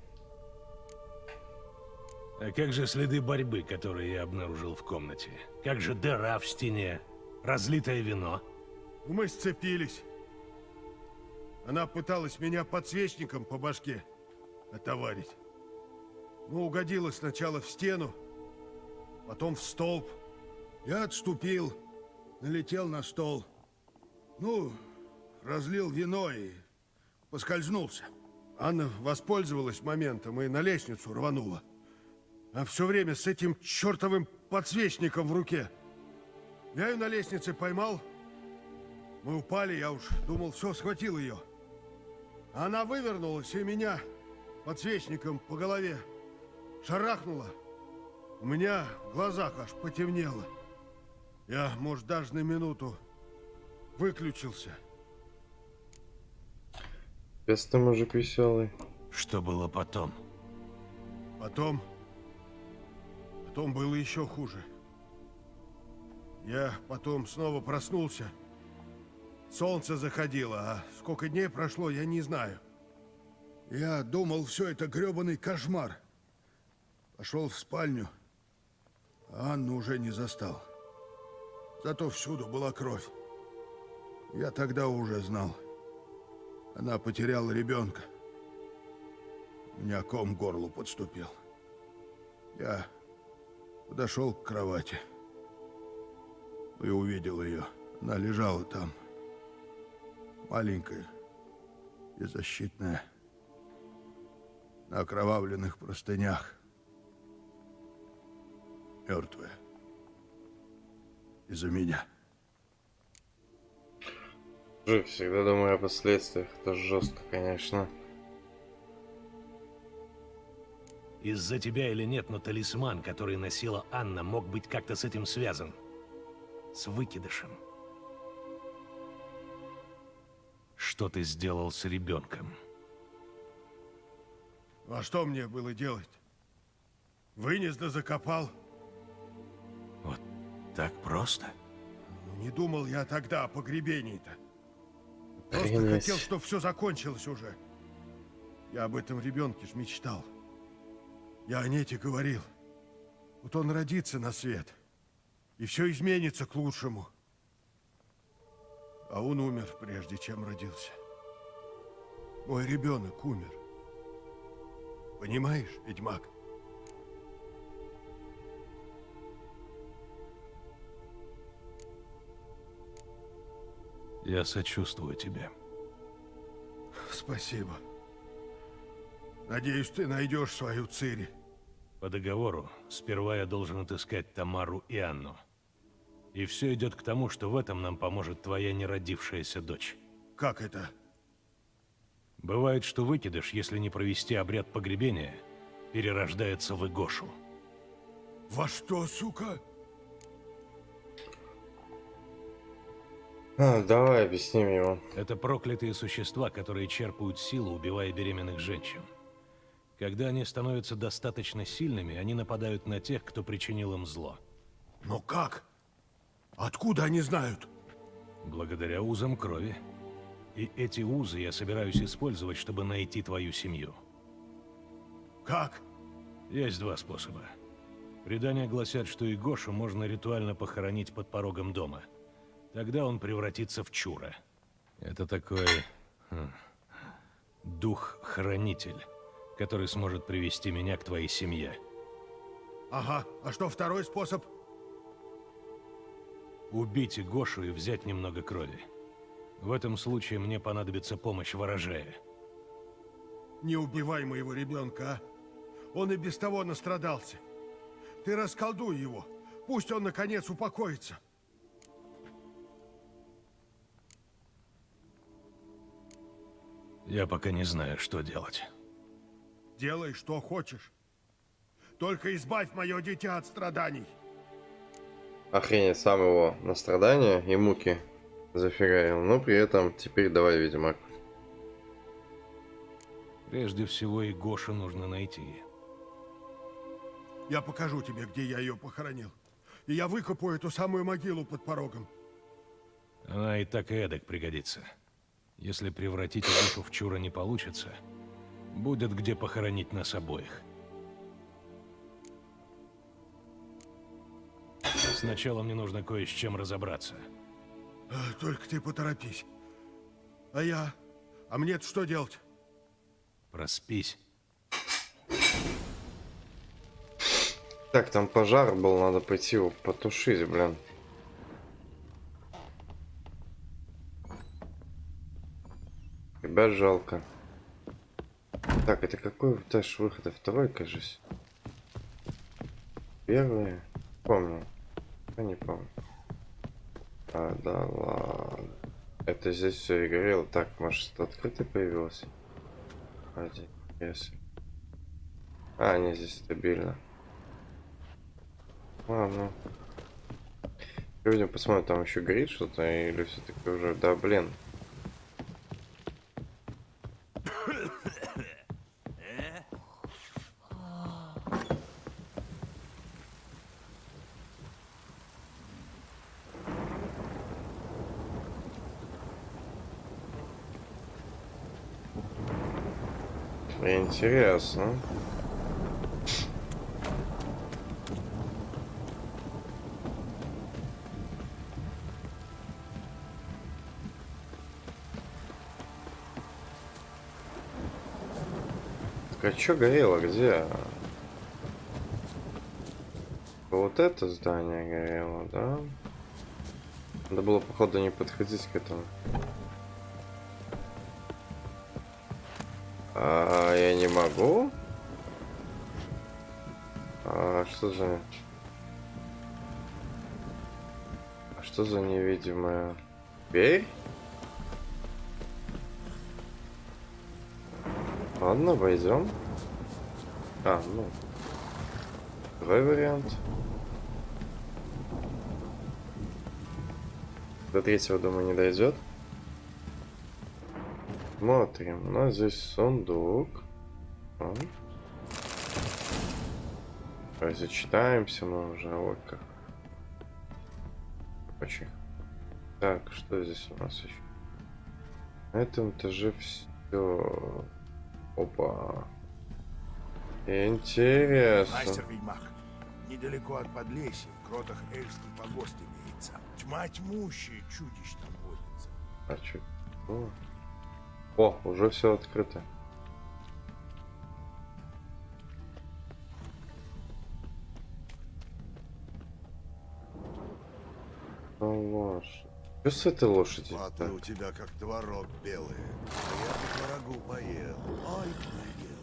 А как же следы борьбы, которые я обнаружил в комнате? Как же дыра в стене? Разлитое вино? Мы сцепились. Она пыталась меня подсвечником по башке отоварить. Ну, угодила сначала в стену, потом в столб. Я отступил, налетел на стол. Ну, разлил вино и поскользнулся. Анна воспользовалась моментом и на лестницу рванула. А все время с этим чертовым подсвечником в руке. Я ее на лестнице поймал. Мы упали, я уж думал, все, схватил ее. А она вывернулась и меня подсвечником по голове шарахнула. У меня в глазах аж потемнело. Я, может, даже на минуту выключился. Пес ты, мужик, веселый. Что было потом? Потом было еще хуже. Я потом снова проснулся. Солнце заходило, а сколько дней прошло, я не знаю. Я думал, все это гребаный кошмар. Пошел в спальню, а Анну уже не застал. Зато всюду была кровь. Я тогда уже знал. Она потеряла ребенка. У меня ком к горлу подступил. Я подошел к кровати и увидел ее. Она лежала там, маленькая, беззащитная, на окровавленных простынях, мертвая. Из-за меня. Мужик, всегда думаю о последствиях. Это жестко, конечно. Из-за тебя или нет, но талисман, который носила Анна, мог быть как-то с этим связан. С выкидышем. что ты сделал с ребенком. А что мне было делать? Вынес да закопал. Вот так просто? Ну, не думал я тогда о погребении-то. Просто Охренеть. хотел, чтобы все закончилось уже. Я об этом ребенке ж мечтал. Я о Нете говорил. Вот он родится на свет, и все изменится к лучшему. А он умер, прежде чем родился. Мой ребенок умер. Понимаешь, ведьмак? Я сочувствую тебе. Спасибо. Надеюсь, ты найдешь свою Цири. По договору, сперва я должен отыскать Тамару и Анну. И все идет к тому, что в этом нам поможет твоя неродившаяся дочь. Как это? Бывает, что выкидыш, если не провести обряд погребения, перерождается в Игошу. Во что, сука? Давай объясним ему. Это проклятые существа, которые черпают силу, убивая беременных женщин. Когда они становятся достаточно сильными, они нападают на тех, кто причинил им зло. Но как? Откуда они знают? Благодаря узам крови. И эти узы я собираюсь использовать, чтобы найти твою семью. Как? Есть два способа. Предания гласят, что Игошу можно ритуально похоронить под порогом дома. Тогда он превратится в Чура. Это такой... дух-хранитель, который сможет привести меня к твоей семье. Ага, а что второй способ? Убить Игошу и взять немного крови. В этом случае мне понадобится помощь ворожея. Не убивай моего ребенка, а? Он и без того настрадался. Ты расколдуй его. Пусть он, наконец, упокоится. Я пока не знаю, что делать. Делай, что хочешь. Только избавь мое дитя от страданий. Охренеть, сам его на страдания и муки зафигарил. Но при этом теперь давай, ведьмак. Прежде всего, Игошу нужно найти. Я покажу тебе, где я ее похоронил. И я выкопаю эту самую могилу под порогом. Она и так и эдак пригодится. Если превратить Игошу в Чура не получится, будет где похоронить нас обоих. Сначала мне нужно кое с чем разобраться. Только ты поторопись. А я? А мне-то что делать? Проспись. Так, там пожар был, надо пойти его потушить, блин. Ребят, жалко. Так, это какой теж выход? Второй, кажется. Первый? Помню. Я не помню. Да ладно. Это здесь все и горело. Так, может, что открытый появился? Один. Если. Не, здесь стабильно. Ладно. Людям посмотрим, там еще горит что-то, или все-таки уже. Да, блин. Интересно. Так, а чё горело? Где? Вот это здание горело, да? Надо было, походу, не подходить к этому. Я не могу? Что за... Что за невидимая дверь? Ладно, пойдем. Ну. Другой вариант. До третьего, думаю, не дойдет. Смотрим. У нас здесь сундук. А. Зачитаемся мы уже. Вот как. Очень. Так, что здесь у нас еще? На этом этаже все. Опа. Интересно. Мастер-ведьмак, недалеко от Подлесья, в гротах Эльский погост имеется. Тьма тьмущая, чудищ там водится. А чё? О, уже все открыто. Лошадь. Что с этой лошадью? Лапы у тебя как творог белые. А я бы творогу поел. Ой, поел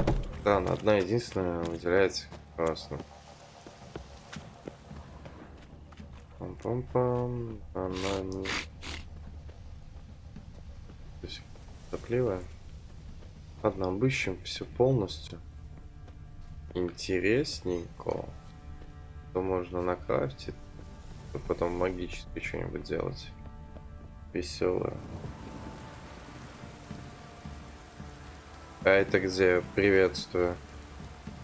бы. Да, она одна единственная выделяется красным. Пам-пам-пам. Она не... То есть топливая. Ладно, обыщем все полностью. Интересненько. То можно накрафтить, то потом магически что-нибудь делать. Веселое. А это где? Приветствую.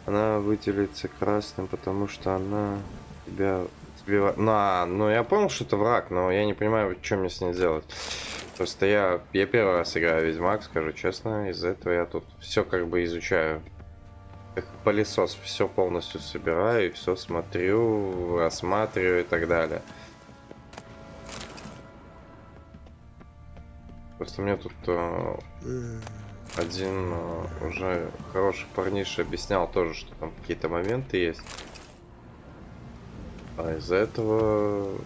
Она выделится красным, потому что она тебя сбивает. Ну я понял, что это враг, но я не понимаю, что мне с ней делать. Просто я первый раз играю Ведьмак, скажу честно. Из-за этого я тут все как бы изучаю. Как пылесос, все полностью собираю, все смотрю, рассматриваю и так далее. Просто мне тут один уже хороший парниша объяснял тоже, что там какие-то моменты есть. А из-за этого...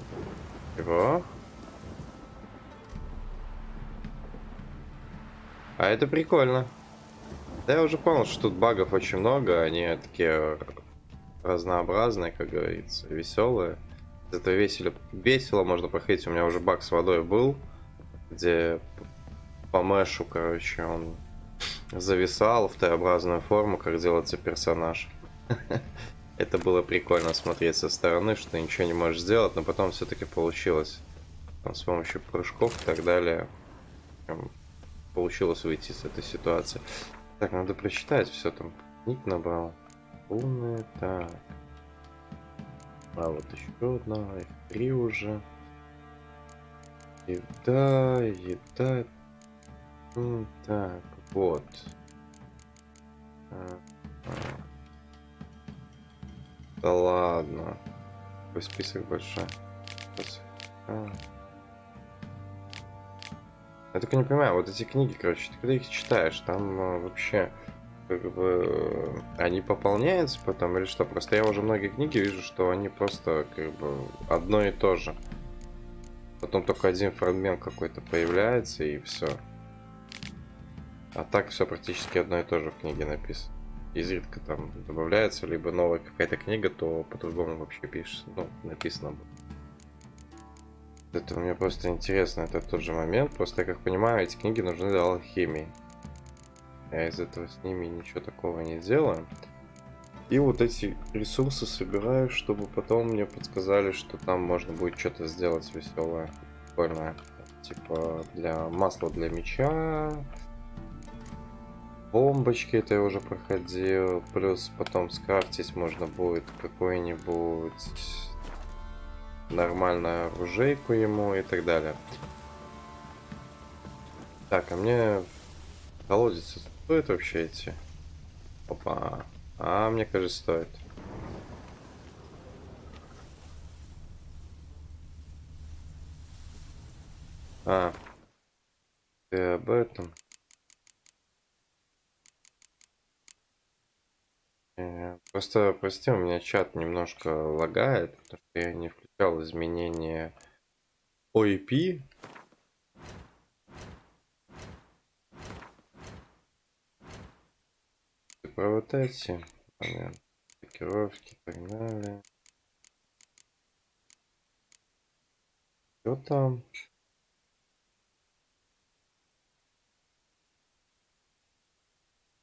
Его? А это прикольно. Да я уже понял, что тут багов очень много, они такие разнообразные, как говорится, веселые. Это весело можно проходить. У меня уже баг с водой был, где по мэшу, короче, он зависал в Т-образную форму, как делается персонаж. Это было прикольно смотреть со стороны, что ты ничего не можешь сделать, но потом все-таки получилось. Там, с помощью прыжков и так далее получилось выйти с этой ситуации. Так, надо прочитать все там. Книг набрал. Умная, так. А вот еще одна. F3 уже. Еда. Так, вот. Да ладно. Какой список большой. Я только не понимаю, вот эти книги, короче, ты когда их читаешь, там вообще как бы они пополняются потом или что? Просто я уже многие книги вижу, что они просто как бы одно и то же. Потом только один фрагмент какой-то появляется и все. А так все практически одно и то же в книге написано. Изредка там добавляется, либо новая какая-то книга, то по-другому вообще пишется, ну, написано будет. Это мне просто интересно, это тот же момент. Просто, я как понимаю, эти книги нужны для алхимии. Я из этого с ними ничего такого не делаю. И вот эти ресурсы собираю, чтобы потом мне подсказали, что там можно будет что-то сделать веселое, прикольное. Типа для масла для меча. Бомбочки, это я уже проходил. Плюс потом скрафтить можно будет какой-нибудь... нормальную оружейку ему и так далее. Так, а мне колодец стоит вообще идти? Опа. А, мне кажется, стоит. А. Ты об этом? Просто, прости, у меня чат немножко лагает, потому что я не включал изменения OIP. Про вот эти моменты. Блокировки, погнали. Что там?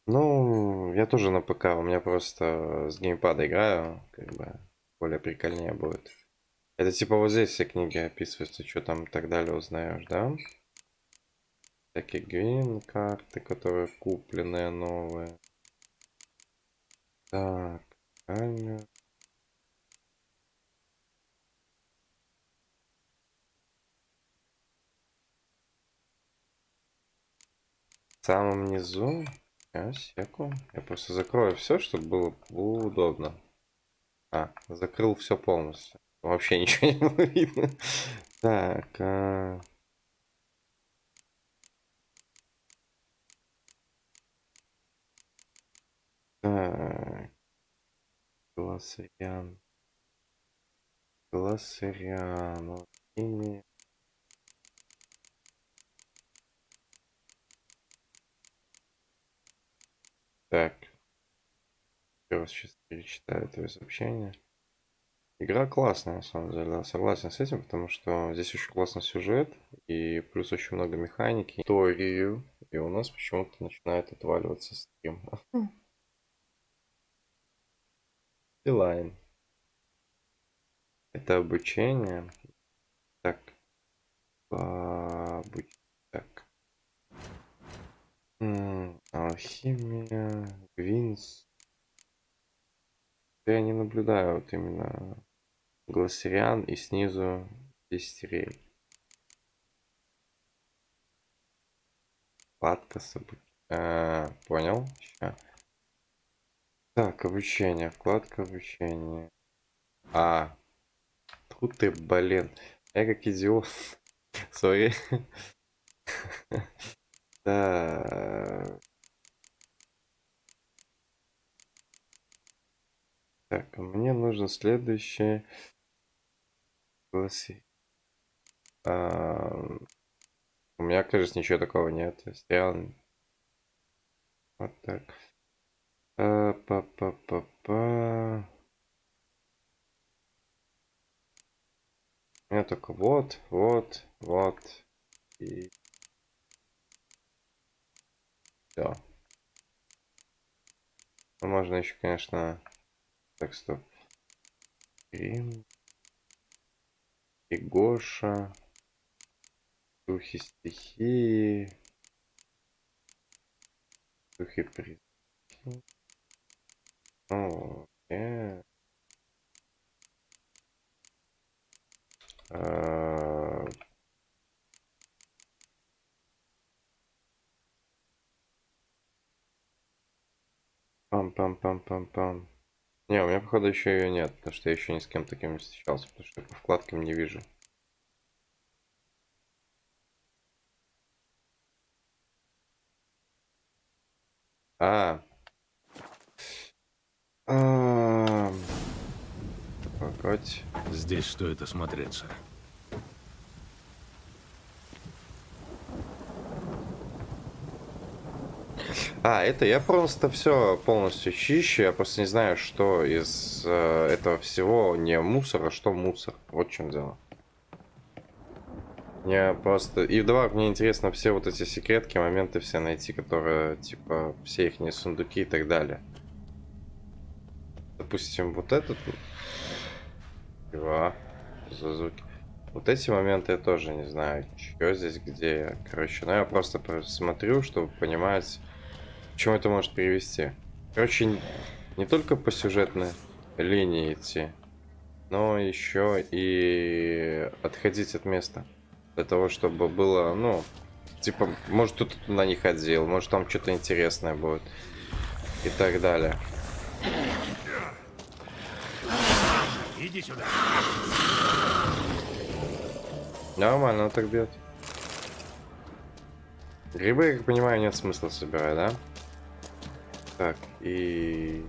Ну, я тоже на ПК, у меня просто с геймпада играю, как бы более прикольнее будет. Это типа вот здесь все книги описываются, что там и так далее узнаешь, да? Такие гвин карты, которые купленные новые. Так, камера. В самом низу. Секу. Я просто закрою все, чтобы было удобно. Закрыл все полностью. Вообще ничего не было видно. Так, так. Глоссариан. Вот имя. Так. Я вас сейчас перечитаю твои сообщения. Игра классная, на самом деле, да, согласен с этим, потому что здесь очень классный сюжет, и плюс очень много механики, историю, и у нас почему-то начинает отваливаться стрим. Билайн. Это обучение. Так. Так. Алхимия. Гвинс. Я не наблюдаю вот именно глоссариан и снизу дистерей. Вкладка с обучением. Понял. Ща. Так, обучение. Вкладка обучения. Тут ты, блин. Я как идиот. Сори. Так. Так, мне нужно следующее. Гласси. У меня, кажется, ничего такого нет. Вот так. Па-па-па-па. У меня только вот. И все. Ну, можно еще, конечно. Так, стоп. Грим. И Гоша. Духи стихии. Духи призраки. Окей. Пам-пам-пам-пам-пам. Не, у меня, походу, еще ее нет, потому что я еще ни с кем таким не встречался, потому что я по вкладкам не вижу. Погодь. Здесь стоит осмотреться. Это я просто все полностью чищу. Я просто не знаю, что из этого всего не мусор, а что мусор. Вот в чем дело. Я просто... И вдобавок мне интересно все вот эти секретки, моменты все найти, которые, типа, все их сундуки и так далее. Допустим, вот этот... Зазуки. Вот эти моменты я тоже не знаю, что здесь, где. Короче, я просто смотрю, чтобы понимать, к чему это может привести. Короче, не только по сюжетной линии идти, но еще и отходить от места. Для того, чтобы было, типа, может, тут туда не ходил, может, там что-то интересное будет. И так далее. Иди сюда. Нормально он так бьет. Грибы, я как понимаю, нет смысла собирать, да? Так, и...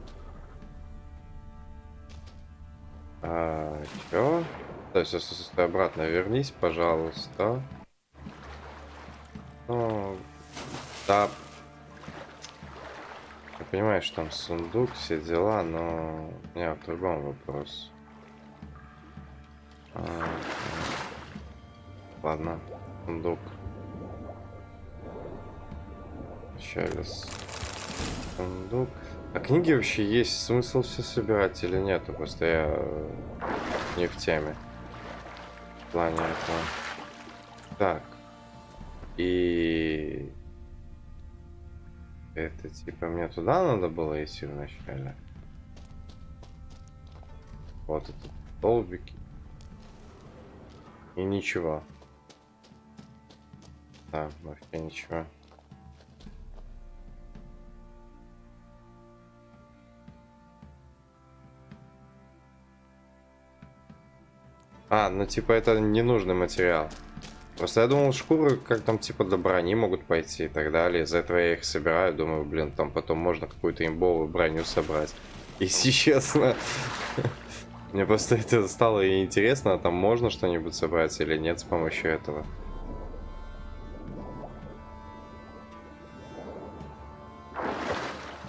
чё? То есть, обратно вернись, пожалуйста. Ну, да. Я понимаю, что там сундук, все дела, но у меня в другом вопрос. Ладно, сундук. Сейчас. Сундук. А книги вообще есть смысл все собирать или нет? Просто я не в теме. плане этого. Так. И... Это типа мне туда надо было идти вначале. Вот это столбики. И ничего. Да, вообще ничего. А, ну типа это ненужный материал. Просто я думал, шкуры как там типа до брони могут пойти и так далее. Из-за этого я их собираю. Думаю, блин, там потом можно какую-то имбовую броню собрать. Если честно, мне просто это стало и интересно, а там можно что-нибудь собрать или нет с помощью этого.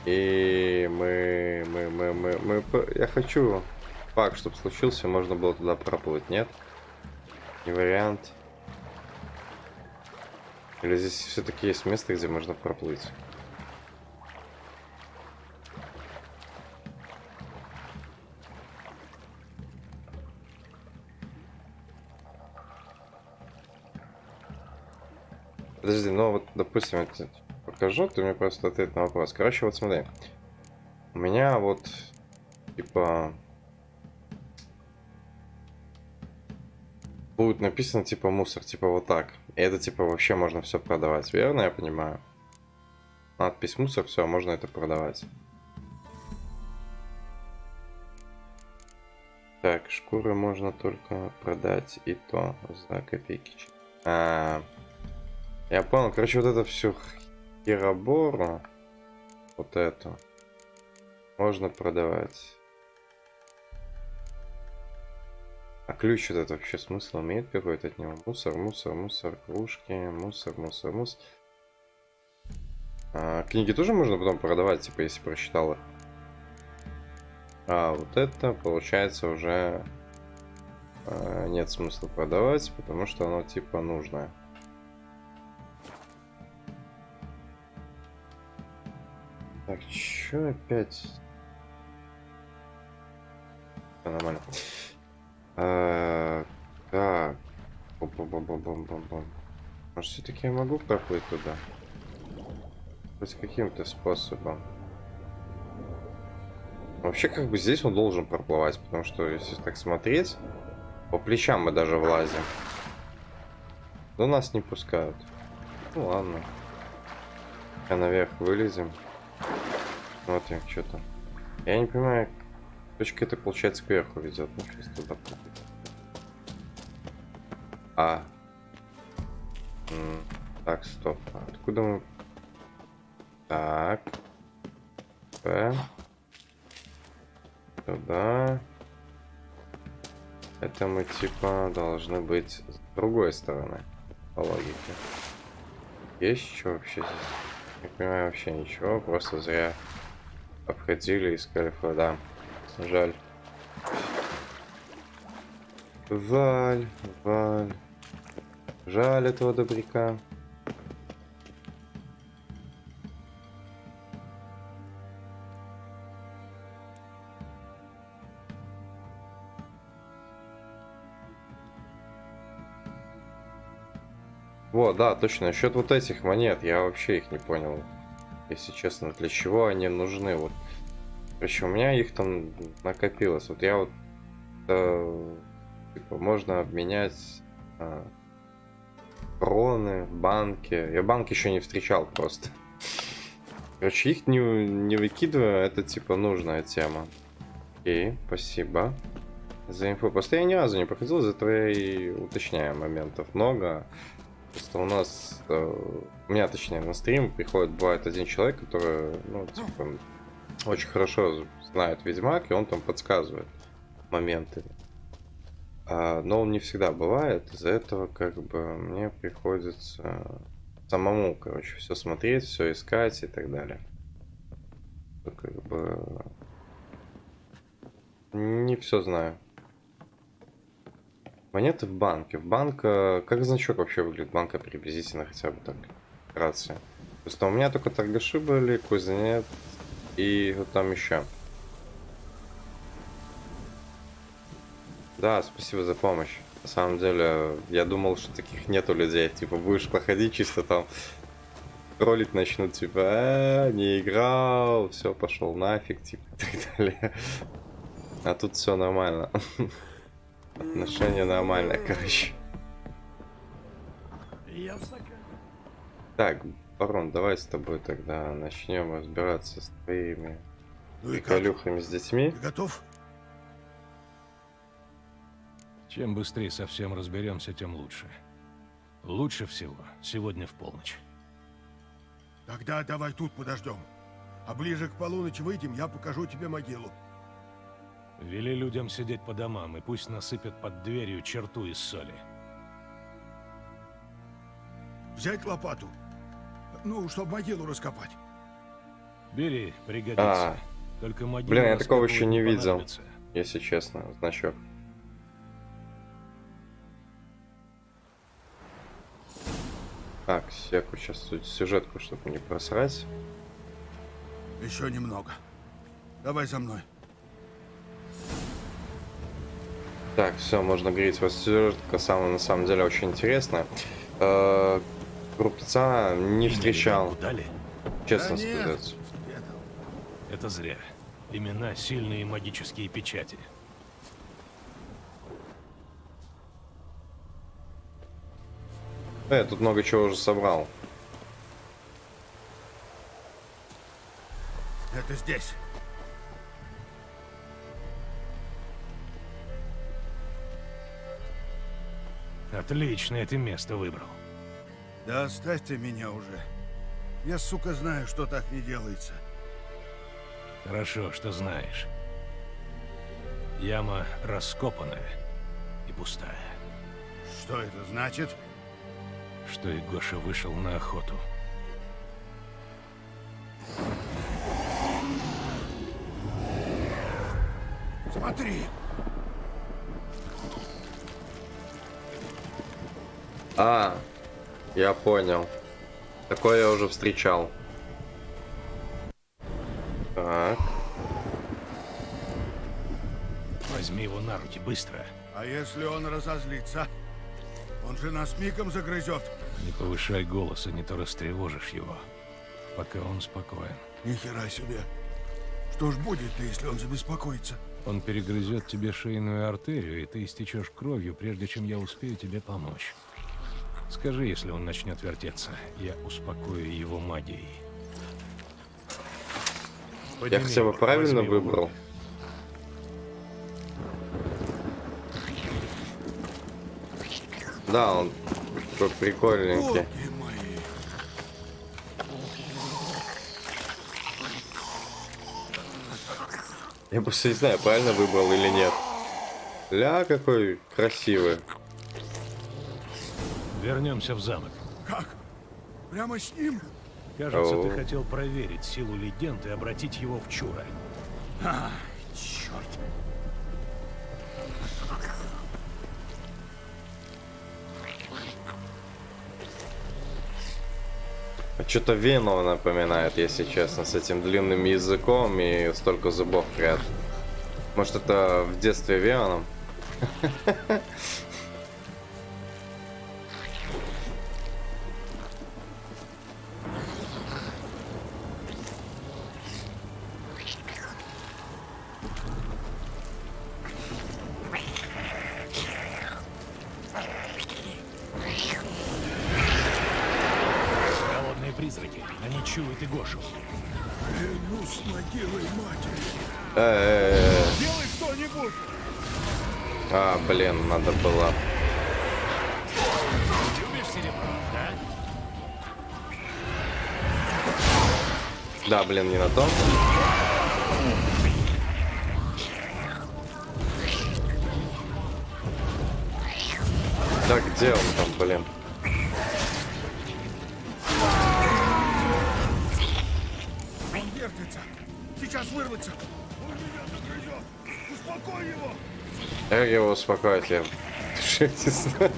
И я хочу факт, чтобы случился, можно было туда проплыть, нет? Не вариант. Или здесь все-таки есть место, где можно проплыть? Подожди, ну вот, допустим, я тебе покажу, ты мне просто ответь на вопрос. Короче, вот смотри. У меня вот, типа... Будет написано, типа, мусор, типа, вот так. И это, типа, вообще можно все продавать, верно, я понимаю? Надпись мусор, все, можно это продавать. Так, шкуры можно только продать, и то за копейки. Я понял, короче, вот это всю херобору, вот эту, можно продавать. А ключ вот это вообще смысл имеет какой-то от него? Мусор, мусор, мусор, кружки, мусор, мусор, мусор. Книги тоже можно потом продавать, типа, если прочитал их. А вот это, получается, уже нет смысла продавать, потому что оно, типа, нужное. Так, чё опять? Нормально. Так. Бум-бум-бум-бум-бум-бум. Может, все-таки я могу проплыть туда? Хоть каким-то способом. Вообще, как бы здесь он должен проплывать, потому что, если так смотреть, по плечам мы даже влазим. Но нас не пускают. Ну ладно. А наверх вылезем. Смотрим, что там. Я не понимаю, точка это получается кверху ведет. Ну, сейчас туда пойдем. Так, стоп. Откуда мы... Так. П. Туда. Это мы типа должны быть с другой стороны. По логике. Есть что вообще здесь? Не понимаю вообще ничего. Просто зря обходили, искали входа. Жаль. Жаль. Жаль этого добряка. Вот, да, точно. Насчет вот этих монет, я вообще их не понял. Если честно, для чего они нужны. Вот. Короче, у меня их там накопилось. Вот я вот... типа, можно обменять... кроны, банки. Я банк еще не встречал просто. Короче, их не выкидываю, это типа нужная тема. Окей, спасибо за инфу. Просто я ни разу не проходил, зато я и уточняю моментов много. Просто у нас, у меня точнее на стрим приходит, бывает один человек, который, ну, типа, очень хорошо знает Ведьмак, и он там подсказывает моменты. Но он не всегда бывает, из-за этого как бы мне приходится самому, короче, все смотреть, все искать и так далее. Как бы не все знаю. Монеты в банке. В банк, как значок вообще выглядит банка приблизительно, хотя бы так, вкратце. Просто у меня только торгаши были, кузнец и вот там еще. Да, спасибо за помощь. На самом деле, я думал, что таких нету людей. Типа, будешь проходить чисто там, троллить начнут, типа, не играл, все, пошел нафиг, типа, и так далее. А тут все нормально. Отношение нормальное, короче. Я в стакане. Так, Барон, давай с тобой тогда начнем разбираться с твоими Ну и как? приколюхами с детьми. Ты готов? Чем быстрее со всем разберемся, тем лучше. Лучше всего сегодня в полночь. Тогда давай тут подождем. А ближе к полуночи выйдем, я покажу тебе могилу. Вели людям сидеть по домам, и пусть насыпят под дверью черту из соли. Взять лопату. Ну, чтобы могилу раскопать. Бери, пригодится. А, Только могилу блин, я такого раскапывать еще не видел. понадобится. Если честно, значок. Так, секу, сейчас тут сюжетку, чтобы не просрать. Еще немного. Давай за мной. Так, все, можно говорить. Вот сюжетка на самом деле очень интересная. Рубца не встречал, Имя дали? честно Да нет. сказать. Это зря. Имена — сильные магические печати. Я тут много чего уже собрал. Это здесь. Отлично, это место выбрал. Да оставьте меня уже. Я, сука, знаю, что так не делается. Хорошо, что знаешь. Яма раскопанная и пустая. Что это значит? Что и Гоша вышел на охоту. Смотри! А, я понял. Такое я уже встречал. Так. Возьми его на руки, быстро. А если он разозлится? Он же нас мигом загрызет. Не повышай голос, а не то растревожишь его. Пока он спокоен. Ни хера себе. Что ж будет-то, если он забеспокоится? Он перегрызет тебе шейную артерию, и ты истечешь кровью, прежде чем я успею тебе помочь. Скажи, если он начнет вертеться, я успокою его магией. Я Подними хотя бы его, правильно возьми его в выбрал. руки. Да, он такой прикольненький. Боги мои. Я просто не знаю, правильно выбрал или нет. Ля, какой красивый. Вернемся в замок. Как? Прямо с ним? Кажется, ты О. хотел проверить силу легенд и обратить его в чура. Черт. Что-то Венома напоминает, если честно, с этим длинным языком и столько зубов в ряд. Может, это в детстве Веном? Голодные призраки. Они чуют и Гошу. Клянусь могилой матери. Э-э-э. Делай кто-нибудь! А, блин, надо было. Любишь серебро, да? Да, блин, не на то. Так, где он там, блин? Он вертится. Сейчас вырвется. Он меня загрызет. Успокой его. Как его успокоить? Я даже не знаю.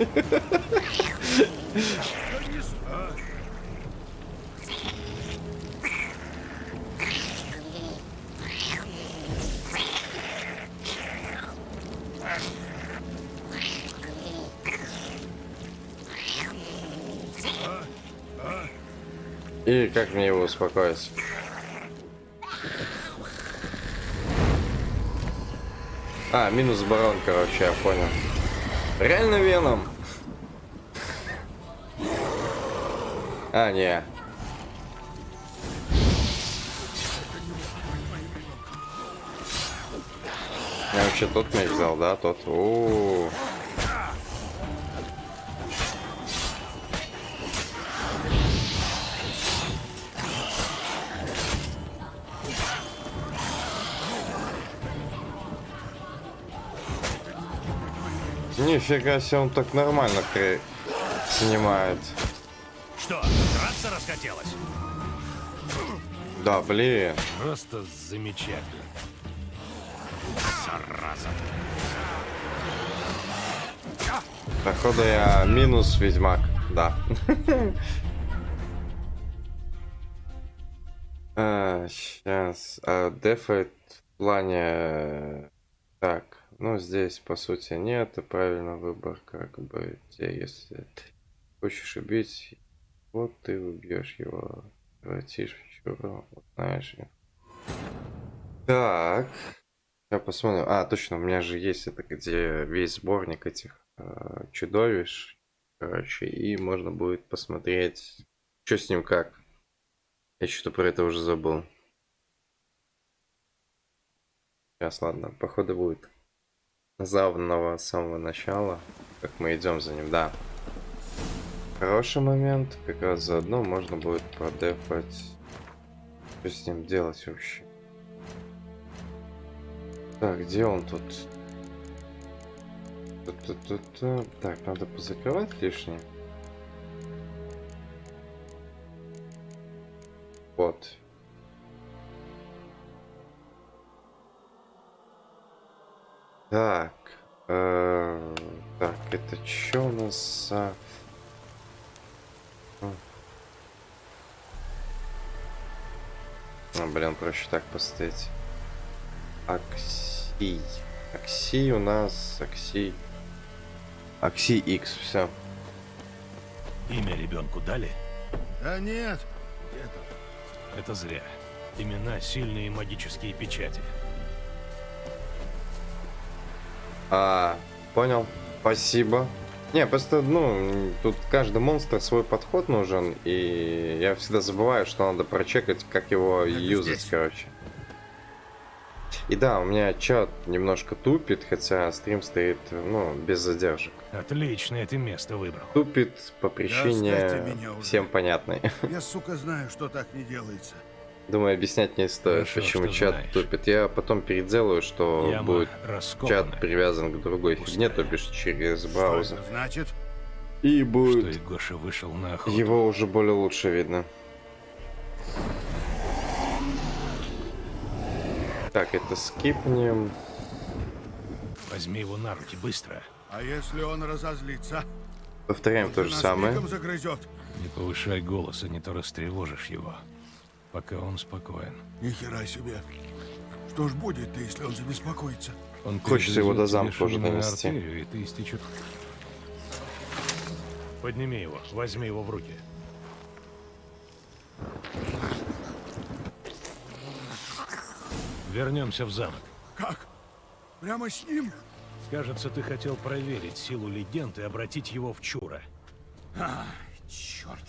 И как мне его успокоить? А, минус барон, короче, я понял. Реально Веном? А, не. Я вообще тот меч взял, да? Тот. У-у-у. Нифига себе, он так нормально снимает. Что, драться расхотелось? Да, блин. Просто замечательно. Зараза. Походу я минус ведьмак, да. Сейчас. Дефает в плане... Так, ну здесь по сути нет, и правильно выбор как бы тебе, если ты хочешь убить, вот ты убьешь его, превратишь в чуру, вот знаешь. Так, я посмотрим. А, точно, у меня же есть это, где весь сборник этих чудовищ, короче, и можно будет посмотреть, что с ним как. Я что-то про это уже забыл. Сейчас, ладно, походу будет завного с самого начала, как мы идем за ним, да. Хороший момент, как раз заодно можно будет продефать, что с ним делать вообще. Так, где он тут? Так, надо позакрывать лишнее. Вот. Так, так, это что у нас за... Блин, проще так поставить. Аксий. Аксий у нас... Аксий X, все. Имя ребенку дали? Да нет. Это зря. Имена — сильные магические печати. Понял. Спасибо. Не, просто, ну, тут каждый монстр свой подход нужен, и я всегда забываю, что надо прочекать, как его юзать, короче. И да, у меня чат немножко тупит, хотя стрим стоит, ну, без задержек. Отличное ты место выбрал. Тупит по оставьте причине меня уже. всем понятной. Я, сука, знаю, что так не делается. Думаю, объяснять не стоит, Хорошо, почему что чат знаешь. тупит. Я потом переделаю, что Яма будет раскопана. чат привязан к другой фигне, то бишь через Что браузер. это значит? И Что будет и Гоша вышел на охоту. его уже более лучше видно. Так, это скипнем. Возьми его на руки, быстро. А если он разозлится? Повторяем Он то же же нас самое. мигом загрызет. Не повышай голос, а не то растревожишь его. Пока он спокоен. Ни хера себе. Что ж будет-то, если он забеспокоится? Он Хочется его до перегрызет замка тебе уже шейную донести. артерию, и ты истечет. Подними его, возьми его в руки. Вернемся в замок. Как? Прямо с ним? Кажется, ты хотел проверить силу легенд и обратить его в чура. Черт.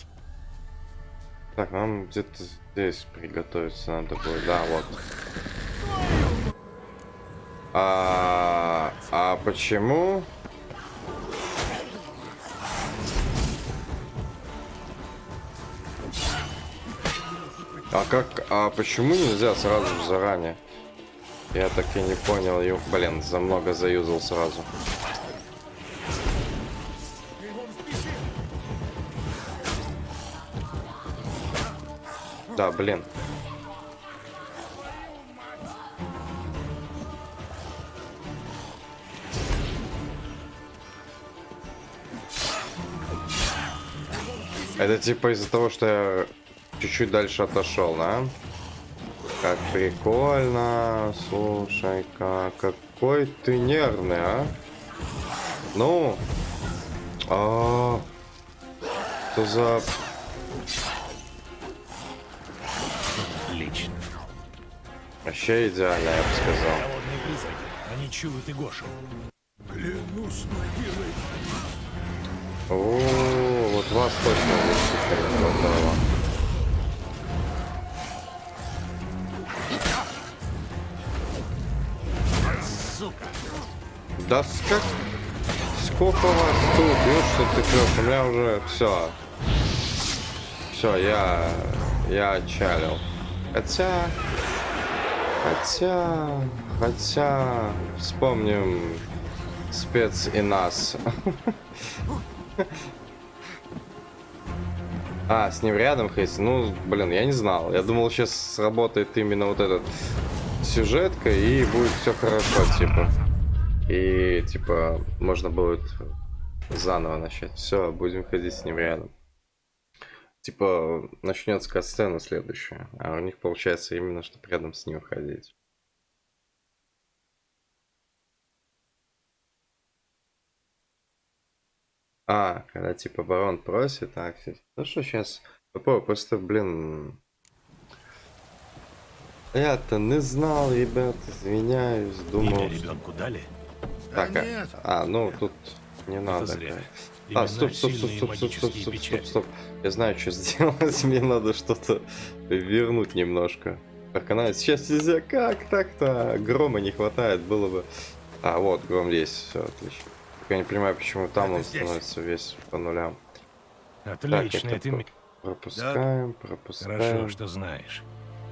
Так, нам где-то здесь приготовиться надо будет. Да, вот. А почему? А почему нельзя сразу же заранее? Я так и не понял. Блин, за много заюзал сразу. Да, блин. Это типа из-за того, что я чуть-чуть дальше отошел, да? Как прикольно. Слушай-ка, какой ты нервный, а? Ну. Что за... Вообще идеально, я бы сказал. Голодные призраки. Они чуют и Гошу. Клянусь могилой. О, вот вас точно здесь не хватало. Сука! Да сколько вас тут? Ёшкин ты клёв, у меня уже все. Все, я отчалил. Хотя, вспомним спец и нас. А, с ним рядом ходить? Ну, блин, я не знал. Я думал, сейчас сработает именно вот этот сюжетка и будет все хорошо, типа. И, типа, можно будет заново начать. Все, будем ходить с ним рядом. Типа, начнется катсцена следующая. А у них получается именно, чтобы рядом с ним ходить. А, когда типа барон просит, так, ну что сейчас? Просто, блин. Я-то не знал, ребят, извиняюсь, думал. Имя ребенку дали? Так, Да нет. ну тут не надо. зря. А, Имена стоп. сильные магические печати. Я знаю, что сделать. Мне надо что-то вернуть немножко. Так, она сейчас нельзя. Как так-то? Грома не хватает, было бы. А, вот, гром есть, все отлично. Только я не понимаю, почему там Это он здесь. становится весь по нулям. Отлично, Так, это пропускаем. Хорошо, что знаешь.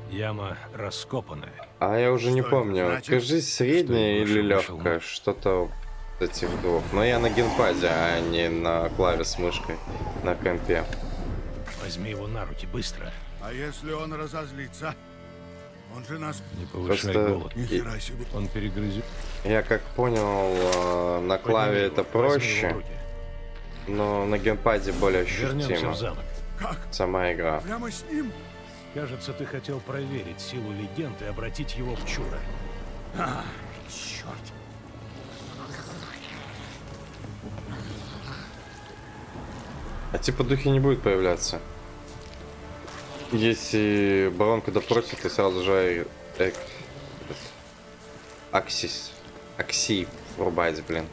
Яма раскопанная. А я уже не Что это помню, значит? кажись, средняя Что или Гоша вышел легкая, что-то с этих двух. Но я на геймпаде, а не на клаве с мышкой на компе. Возьми его на руки быстро. А если он разозлится? Он же нас... Не повышай Просто голод. Ни хера себе. Он перегрызет. я как понял, на клаве это проще, но на геймпаде более Вернемся ощутимо. в замок. Как? Сама игра. Прямо с ним? Кажется, ты хотел проверить силу легенд и обратить его в чудо. Черт. А типа духи не будет появляться. Если барон когда просит, ты сразу же Акси врубать, блин.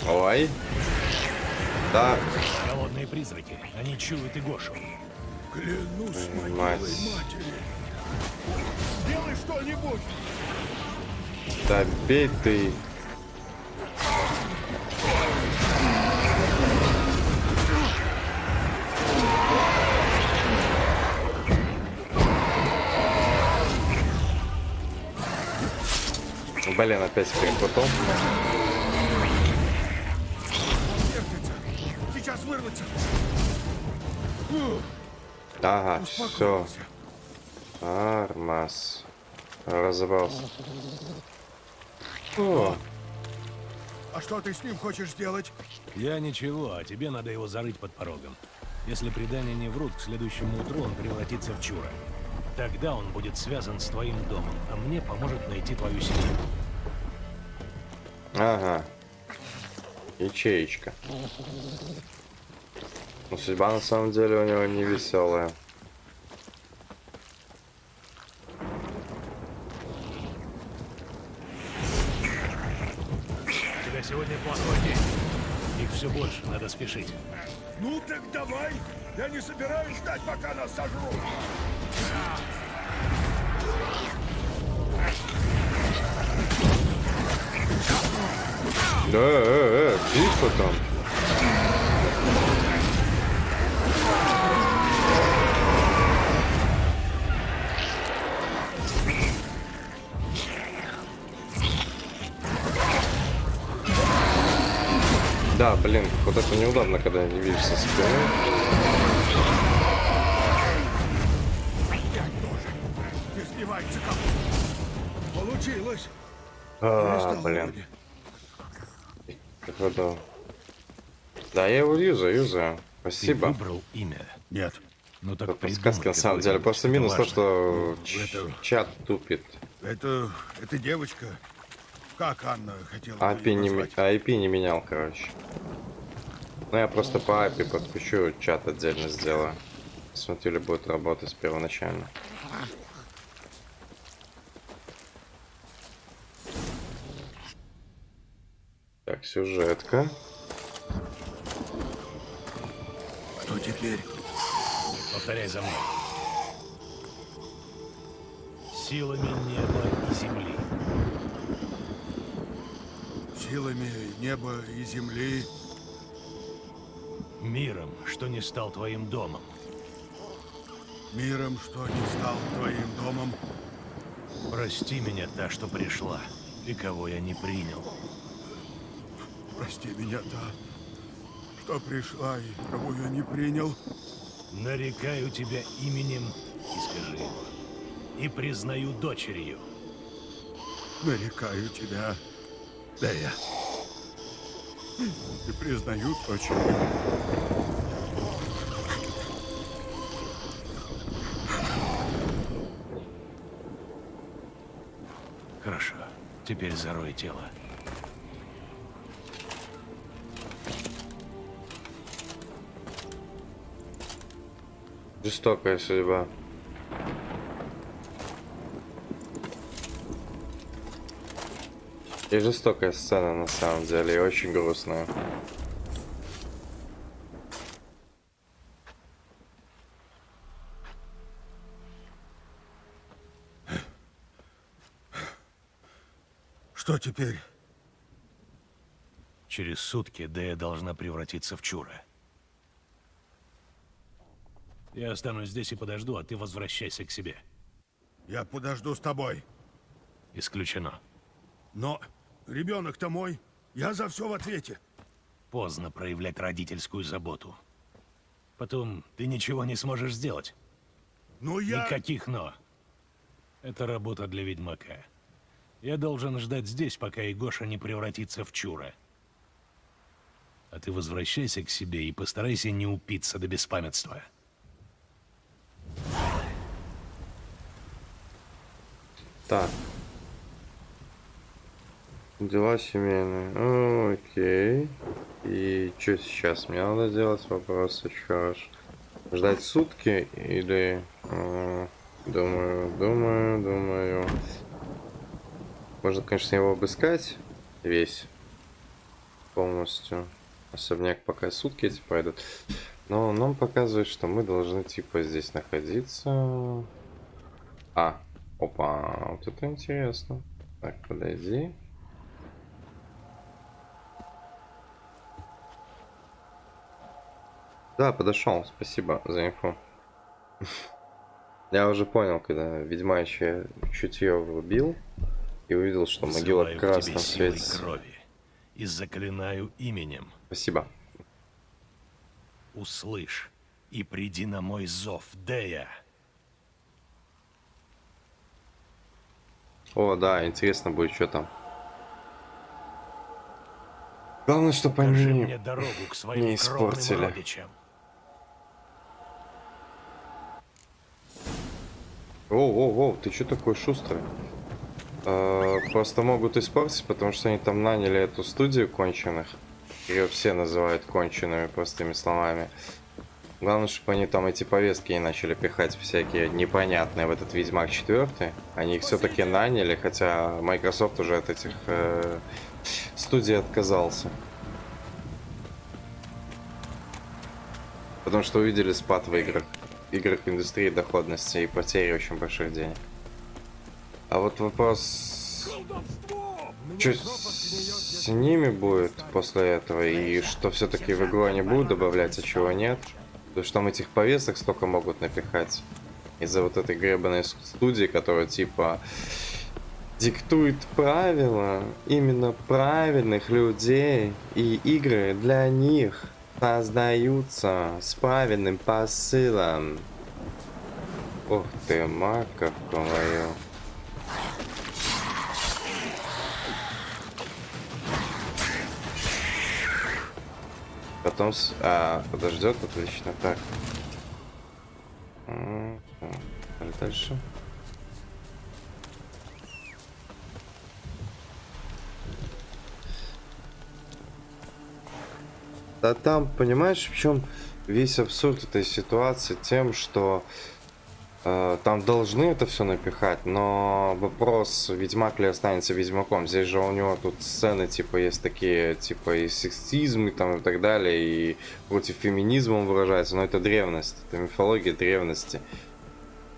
Ой. Да, Голодные призраки. Они чуют и Гошу. Клянусь могилой мать. матери. Делай что-нибудь. Да бей ты. Блин, опять перепутал. Вертится. Сейчас вырвется. Ага, все. Успокоился. Армаз. Разобрался. О, А что ты с ним хочешь сделать? Я ничего, а тебе надо его зарыть под порогом. Если предания не врут, к следующему утру он превратится в чура. Тогда он будет связан с твоим домом, а мне поможет найти твою семью. ага. Ячеечка. Но судьба на самом деле у него не веселая. У тебя сегодня плохой день. Их все больше, надо спешить. Ну так давай. Я не собираюсь ждать, пока нас сожрут. Да, тихо там. Да, блин, вот это неудобно, когда не видишь со спины. Я тоже. Не сбивается как. Получилось. А, Перестал блин. вроде. Походу. Да, я его юзаю. Ты Спасибо. выбрал имя. Нет. Ну так Тут придумай подсказки на самом деле. какой-нибудь, Просто это минус то, важно. что это- чат тупит. Это девочка. Как Анна хотела бы IP её не, назвать? IP не менял, короче. Ну, я просто по API подключу, чат отдельно сделаю. Смотрю, ли будет работать первоначально. Так, сюжетка. Что теперь? Повторяй за мной. Силами неба и земли. Силами неба и земли. Миром, что не стал твоим домом. Миром, что не стал твоим домом. Прости меня, та, что пришла, и кого я не принял. Прости меня, та, что пришла и кого я не принял. Нарекаю тебя именем, и скажи его, и признаю дочерью. Нарекаю тебя, Дея. И признаю дочерью. Хорошо, теперь зарой тело. Жестокая судьба. И жестокая сцена на самом деле, и очень грустная. Что теперь? Через сутки Дея должна превратиться в Чура. Я останусь здесь и подожду, а ты возвращайся к себе. Я подожду с тобой. Исключено. Но ребенок-то мой. Я за все в ответе. Поздно проявлять родительскую заботу. Потом ты ничего не сможешь сделать. Ну я... Никаких «но». Это работа для ведьмака. Я должен ждать здесь, пока Игоша не превратится в Чура. А ты возвращайся к себе и постарайся не упиться до беспамятства. Так. Дела семейные. Окей. И что сейчас мне надо делать? Вопрос еще раз. Ждать сутки или... Думаю. Можно, конечно, его обыскать весь. Полностью. Особняк пока сутки эти пройдут. Но нам показывает, что мы должны типа здесь находиться. Опа, вот это интересно. Так, подойди. Да, подошел. Спасибо за инфу. Я уже понял, когда ведьмачье чутье врубил и увидел, что могила в Взываю к красном тебе силой светится. крови и заклинаю именем. Спасибо. Услышь и приди на мой зов, Дея. О, да, интересно будет, что там. Главное, чтобы Покажи они мне дорогу к своим не кровным испортили. родичам. Оу, ты что такой шустрый? Просто могут испортить, потому что они там наняли эту студию конченых. Ее все называют кончеными, простыми словами. Главное, чтобы они там эти повестки не начали пихать всякие непонятные в этот Ведьмак 4. Они их все-таки наняли, хотя Microsoft уже от этих студий отказался. Потому что увидели спад в играх индустрии, доходности и потери очень больших денег. А вот вопрос, что с ними будет после этого, и что все-таки в игру они будут добавлять, а чего нет. Потому что там этих повесток столько могут напихать из-за вот этой гребаной студии, которая типа диктует правила именно правильных людей, и игры для них создаются с правильным посылом. Ух ты, маковку мою. Потом подождет, отлично. Так. дальше. Да там, понимаешь, в чем весь абсурд этой ситуации? Тем, что там должны это все напихать, но вопрос, Ведьмак ли останется Ведьмаком. Здесь же у него тут сцены, типа, есть такие, типа, и сексизм, и там, и так далее, и против феминизма он выражается, но это древность, это мифология древности.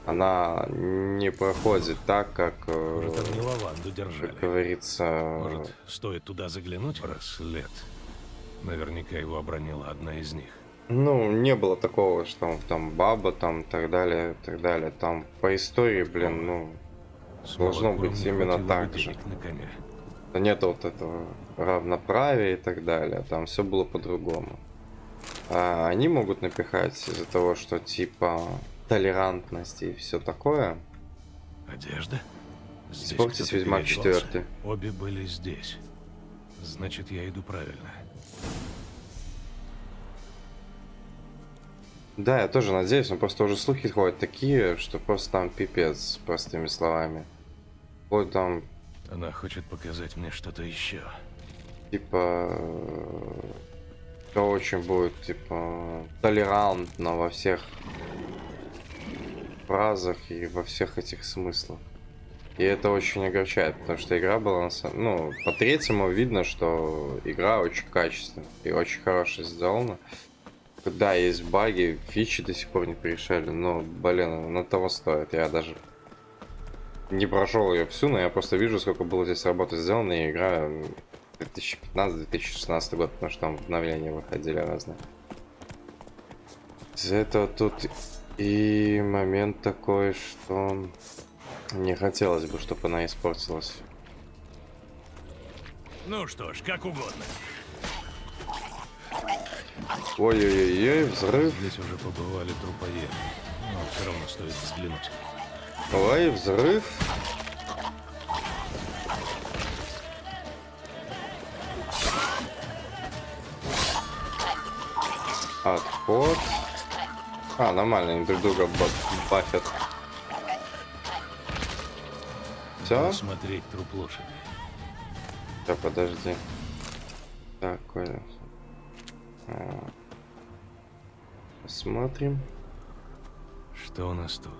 Она не проходит так, как, Может, они лаванду держали. как говорится... Может, стоит туда заглянуть? Браслет. Наверняка его обронила одна из них. Ну, не было такого, что там баба, там, так далее, так далее. Там по истории, блин, ну, С должно молоком быть не именно хватило так бы же. денег на коня. Нет вот этого равноправия и так далее. Там все было по-другому. А они могут напихать из-за того, что типа толерантность и все такое. Одежда? Здесь Испортить кто-то Ведьмак переодевался. 4. Обе были здесь. Значит, я иду правильно. Да, я тоже надеюсь, но просто уже слухи ходят такие, что просто там пипец, простыми словами. Вот там, Она хочет показать мне что-то еще. типа, все очень будет, типа, толерантно во всех фразах и во всех этих смыслах. И это очень огорчает, потому что игра была, ну, по третьему видно, что игра очень качественная и очень хорошо сделана. Да, есть баги, фичи до сих пор не порешали, но, блин, она того стоит. Я даже не прошел ее всю, но я просто вижу, сколько было здесь работы сделано, и игра 2015-2016 год, потому что там обновления выходили разные. Из-за этого тут и момент такой, что не хотелось бы, чтобы она испортилась. Ну что ж, как угодно. Ой-ой-ой, взрыв. Здесь уже побывали трупоеды, но все равно стоит взглянуть. Ой, взрыв. Отход. А, нормально, они друг друга бафят. Все? Смотреть труп лошади. Да, подожди. Такое. Посмотрим. Что у нас тут?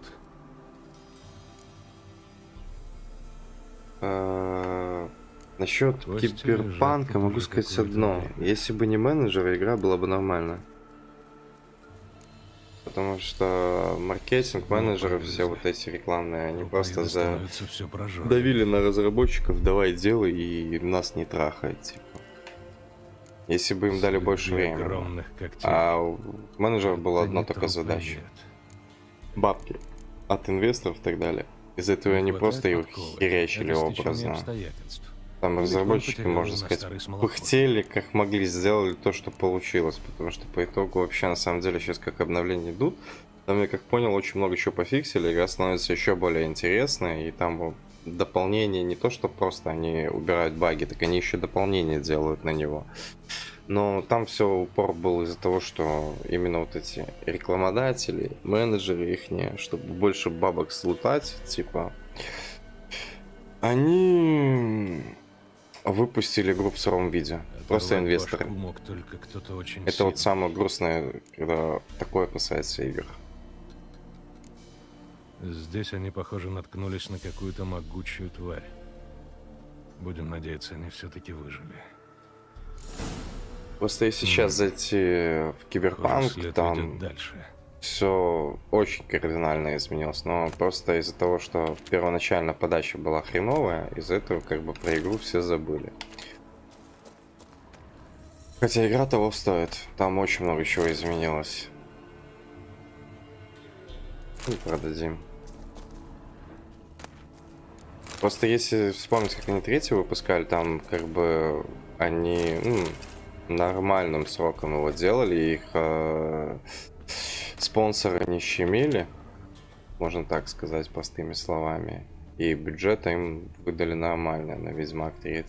Насчет Кости киберпанка лежат могу уже сказать какое-то одно. время. Если бы не менеджер, игра была бы нормальная. Потому что маркетинг, менеджеры, все вот эти рекламные, они просто все прожжёнными. давили на разработчиков, давай делай, и нас не трахает, типа. Если бы им дали больше Следы времени. огромных когтей. А у менеджеров была Это одна не только трупоед. задача. Бабки от инвесторов и так далее. Из-за этого они Не просто хватает их подковы. херячили Это стечение образно. обстоятельств. Там Или разработчики, клон можно потерял сказать, на старый смолокурь. пыхтели, как могли, сделали то, что получилось. Потому что по итогу вообще, на самом деле, сейчас как обновления идут, там, я как понял, очень много чего пофиксили, игра становится еще более интересной, и там дополнения не то, что просто они убирают баги, так они еще дополнения делают на него. Но там все упор был из-за того, что именно вот эти рекламодатели, менеджеры их, чтобы больше бабок слутать, типа, они выпустили игру в сыром виде. Просто Оторвать инвесторы. башку мог только кто-то очень Это вот сильный. самое грустное, когда такое касается игр. Здесь они, похоже, наткнулись на какую-то могучую тварь. Будем надеяться, они все-таки выжили. Просто если сейчас зайти в Похоже, Киберпанк, след там ведет дальше. все очень кардинально изменилось. Но просто из-за того, что первоначально подача была хреновая, из-за этого как бы про игру все забыли. Хотя игра того стоит. Там очень много чего изменилось. И продадим. Просто если вспомнить, как они третий выпускали, там как бы они нормальным сроком его делали, их спонсоры не щемили, можно так сказать, простыми словами. И бюджет им выдали нормально на Ведьмак 3.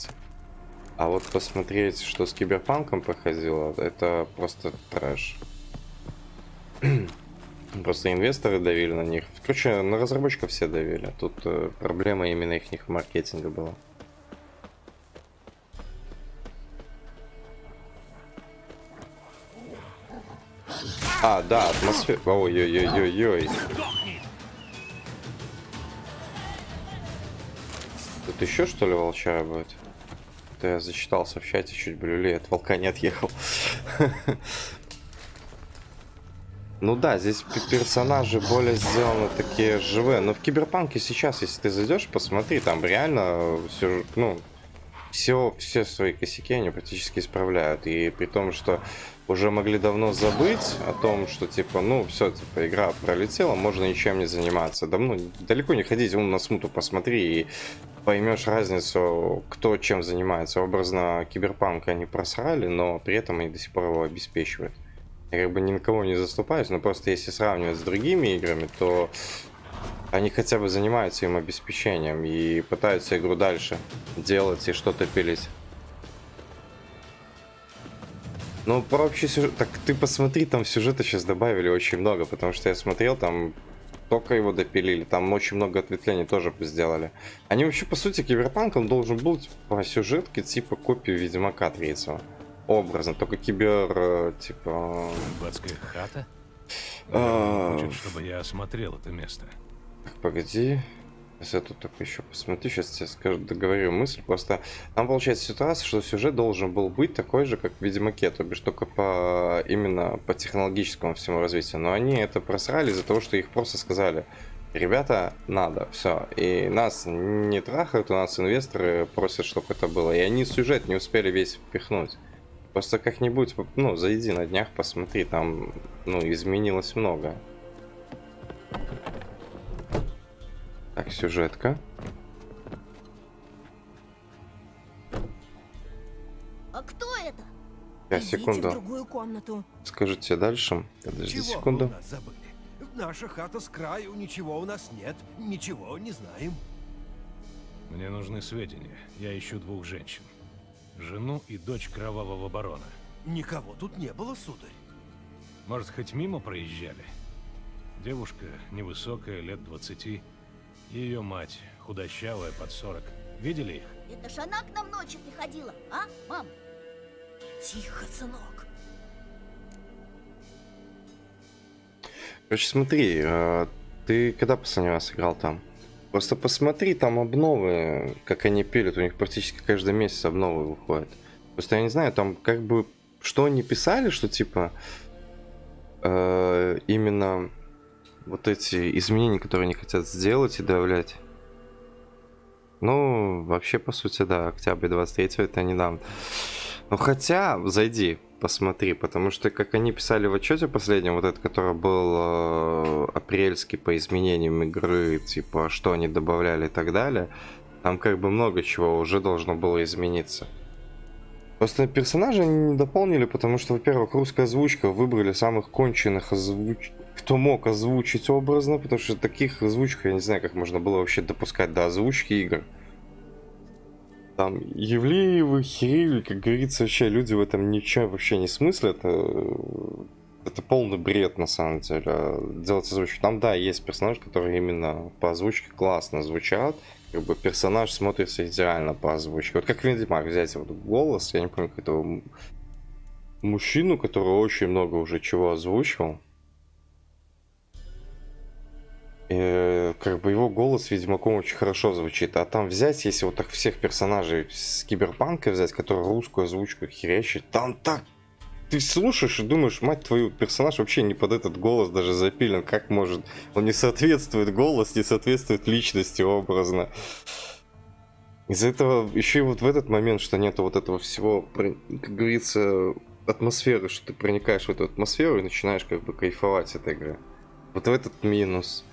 А вот посмотреть, что с Киберпанком проходило, это просто трэш. Просто инвесторы давили на них. Короче, на разработчиков все давили. Тут проблема именно их маркетинга была. А, да, атмосфера. Ой-ой-ой-ой-ой. Тут еще что ли волчара будет? Это я зачитался в чате, чуть блюлей, от волка не отъехал. Ну да, здесь персонажи более сделаны такие живые. Но в Киберпанке сейчас, если ты зайдешь, посмотри, там реально все, ну, все свои косяки они практически исправляют. И при том, что уже могли давно забыть о том, что типа, ну, все, типа, игра пролетела, можно ничем не заниматься. Давно, далеко не ходить, вон на смуту посмотри и поймешь разницу, кто чем занимается. Образно, Киберпанк они просрали, но при этом они до сих пор его обеспечивают. Я как бы ни на кого не заступаюсь, но просто если сравнивать с другими играми, то они хотя бы занимаются им обеспечением и пытаются игру дальше делать и что-то пилить. Ну, про общий сюжет... Так ты посмотри, там сюжета сейчас добавили очень много, потому что я смотрел, там только его допилили, там очень много ответвлений тоже сделали. Они вообще, по сути, Киберпанк, он должен был по сюжетке типа копию Ведьмака 3-го. Образно, только кибер, типа... Рыбацкая хата? Хочет, чтобы я осмотрел это место. Погоди. Сейчас я тут только еще посмотрю, сейчас я скажу, договорю мысль. Просто там получается ситуация, что сюжет должен был быть такой же, как в Ведьмаке, то бишь только по именно по технологическому всему развитию. Но они это просрали из-за того, что их просто сказали: ребята, надо, все. И нас не трахают, у нас инвесторы просят, чтобы это было. И они сюжет не успели весь впихнуть. Просто как-нибудь, ну, зайди на днях, посмотри, там, ну, изменилось много. Так, сюжетка. А кто это? Сейчас, Идите секунду. в другую комнату. Скажу тебе дальше. Подожди Чего секунду. вы у нас забыли? Наша хата с краю, ничего у нас нет, ничего не знаем. Мне нужны сведения. Я ищу двух женщин. Жену и дочь кровавого барона. Никого тут не было, сударь. Может, хоть мимо проезжали? Девушка невысокая, лет 20. Ее мать, худощавая, под 40. Видели их? Это ж она к нам ночью приходила, а, мам? Тихо, сынок. Короче, смотри, ты когда последний раз играл там? Просто посмотри, там обновы, как они пилят, у них практически каждый месяц обновы выходят. Просто я не знаю, там как бы, что они писали, что типа именно вот эти изменения, которые они хотят сделать и добавлять. Ну, вообще, по сути, да, октябрь 23-го это недавно. Ну, хотя, зайди, посмотри, потому что, как они писали в отчете последнем, вот этот, который был апрельский по изменениям игры, типа, что они добавляли и так далее, там как бы много чего уже должно было измениться. Просто персонажи они не дополнили, потому что, во-первых, русская озвучка, выбрали самых конченых кто мог озвучить образно, потому что таких озвучек я не знаю, как можно было вообще допускать до озвучки игр. Там Евлеевы, Хириль, как говорится, вообще люди в этом ничего вообще не смыслят. Это полный бред, на самом деле, делать озвучку. Там, да, есть персонажи, которые именно по озвучке классно звучат. Как бы персонаж смотрится идеально по озвучке. Вот как Ведьмак взять вот голос, я не помню, как этого мужчину, который очень много уже чего озвучивал. И, как бы его голос Ведьмаком очень хорошо звучит. А там взять, если вот так всех персонажей с Киберпанка взять, которые русскую озвучку херячат, там так ты слушаешь и думаешь, мать твою, персонаж вообще не под этот голос даже запилен. Как может? Он не соответствует голос, не соответствует личности образно. Из-за этого еще и вот в этот момент, что нету вот этого всего, как говорится, атмосферы, что ты проникаешь в эту атмосферу и начинаешь как бы кайфовать от игры. Вот в этот минус.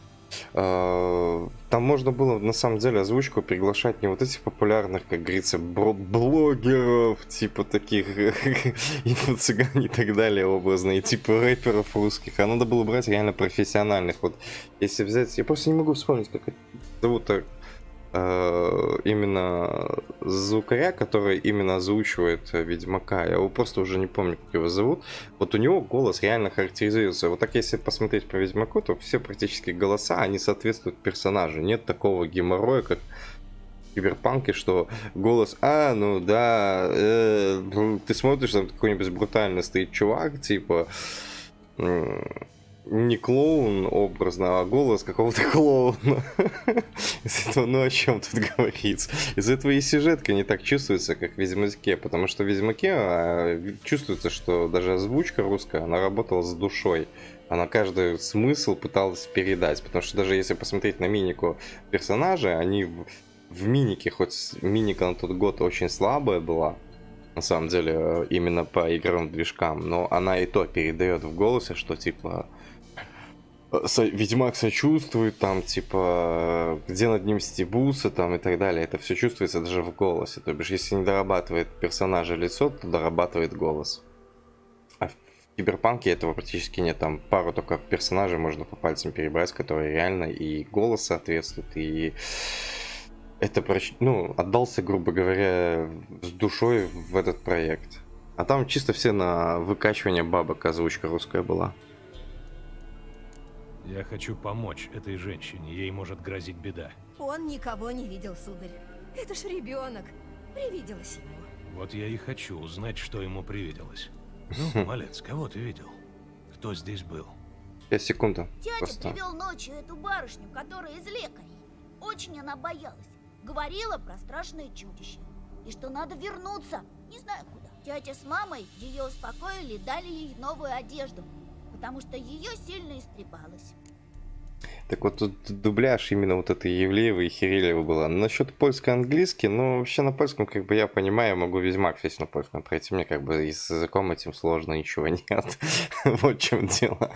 Там можно было на самом деле озвучку приглашать не вот этих популярных, как говорится, блогеров, типа таких инфо-цыган и так далее образно, и типа рэперов русских, а надо было брать реально профессиональных. Вот если взять, я просто не могу вспомнить, как это зовут, именно звукаря, который именно озвучивает Ведьмака. Я его просто уже не помню, как его зовут. Вот у него голос реально характеризуется. Вот так если посмотреть по Ведьмаку, то все практически голоса, они соответствуют персонажу. Нет такого геморроя, как в Киберпанке, что голос, ну да, ты смотришь, там какой-нибудь брутально стоит чувак, типа, не клоун образно, а голос какого-то клоуна. Из этого, ну о чем тут говорится? Из этого и сюжетка не так чувствуется, как в Ведьмаке, потому что в Ведьмаке чувствуется, что даже озвучка русская, она работала с душой. Она каждый смысл пыталась передать, потому что даже если посмотреть на мимику персонажей, они в минике, хоть миника на тот год очень слабая была, на самом деле, именно по игровым движкам, но она и то передает в голосе, что типа Ведьмак сочувствует, там, типа, где над ним стебутся, там, и так далее. Это все чувствуется даже в голосе. То бишь, если не дорабатывает персонажа лицо, то дорабатывает голос. А в Киберпанке этого практически нет. Там пару только персонажей можно по пальцам перебрать, которые реально и голос соответствуют, и это, ну, отдался, грубо говоря, с душой в этот проект. А там чисто все на выкачивание бабок озвучка русская была. Я хочу помочь этой женщине, ей может грозить беда. Он никого не видел, сударь. Это ж ребенок. Привиделось ему. Вот я и хочу узнать, что ему привиделось. Ну, малец, кого ты видел? Кто здесь был? 5 секунд. Дядя Просто. привел ночью эту барышню, которая из лекарей. Очень она боялась. Говорила про страшное чудище. И что надо вернуться. Не знаю куда. Тетя с мамой ее успокоили, дали ей новую одежду. Потому что ее сильно истрепалось. Так вот тут дубляж именно вот этой Евлеевой и Хирилевой была. Насчет польско-английский, ну вообще на польском, как бы я понимаю, могу Ведьмак весь на польском пройти. Мне как бы и с языком этим сложно, ничего нет. Вот в чем дело.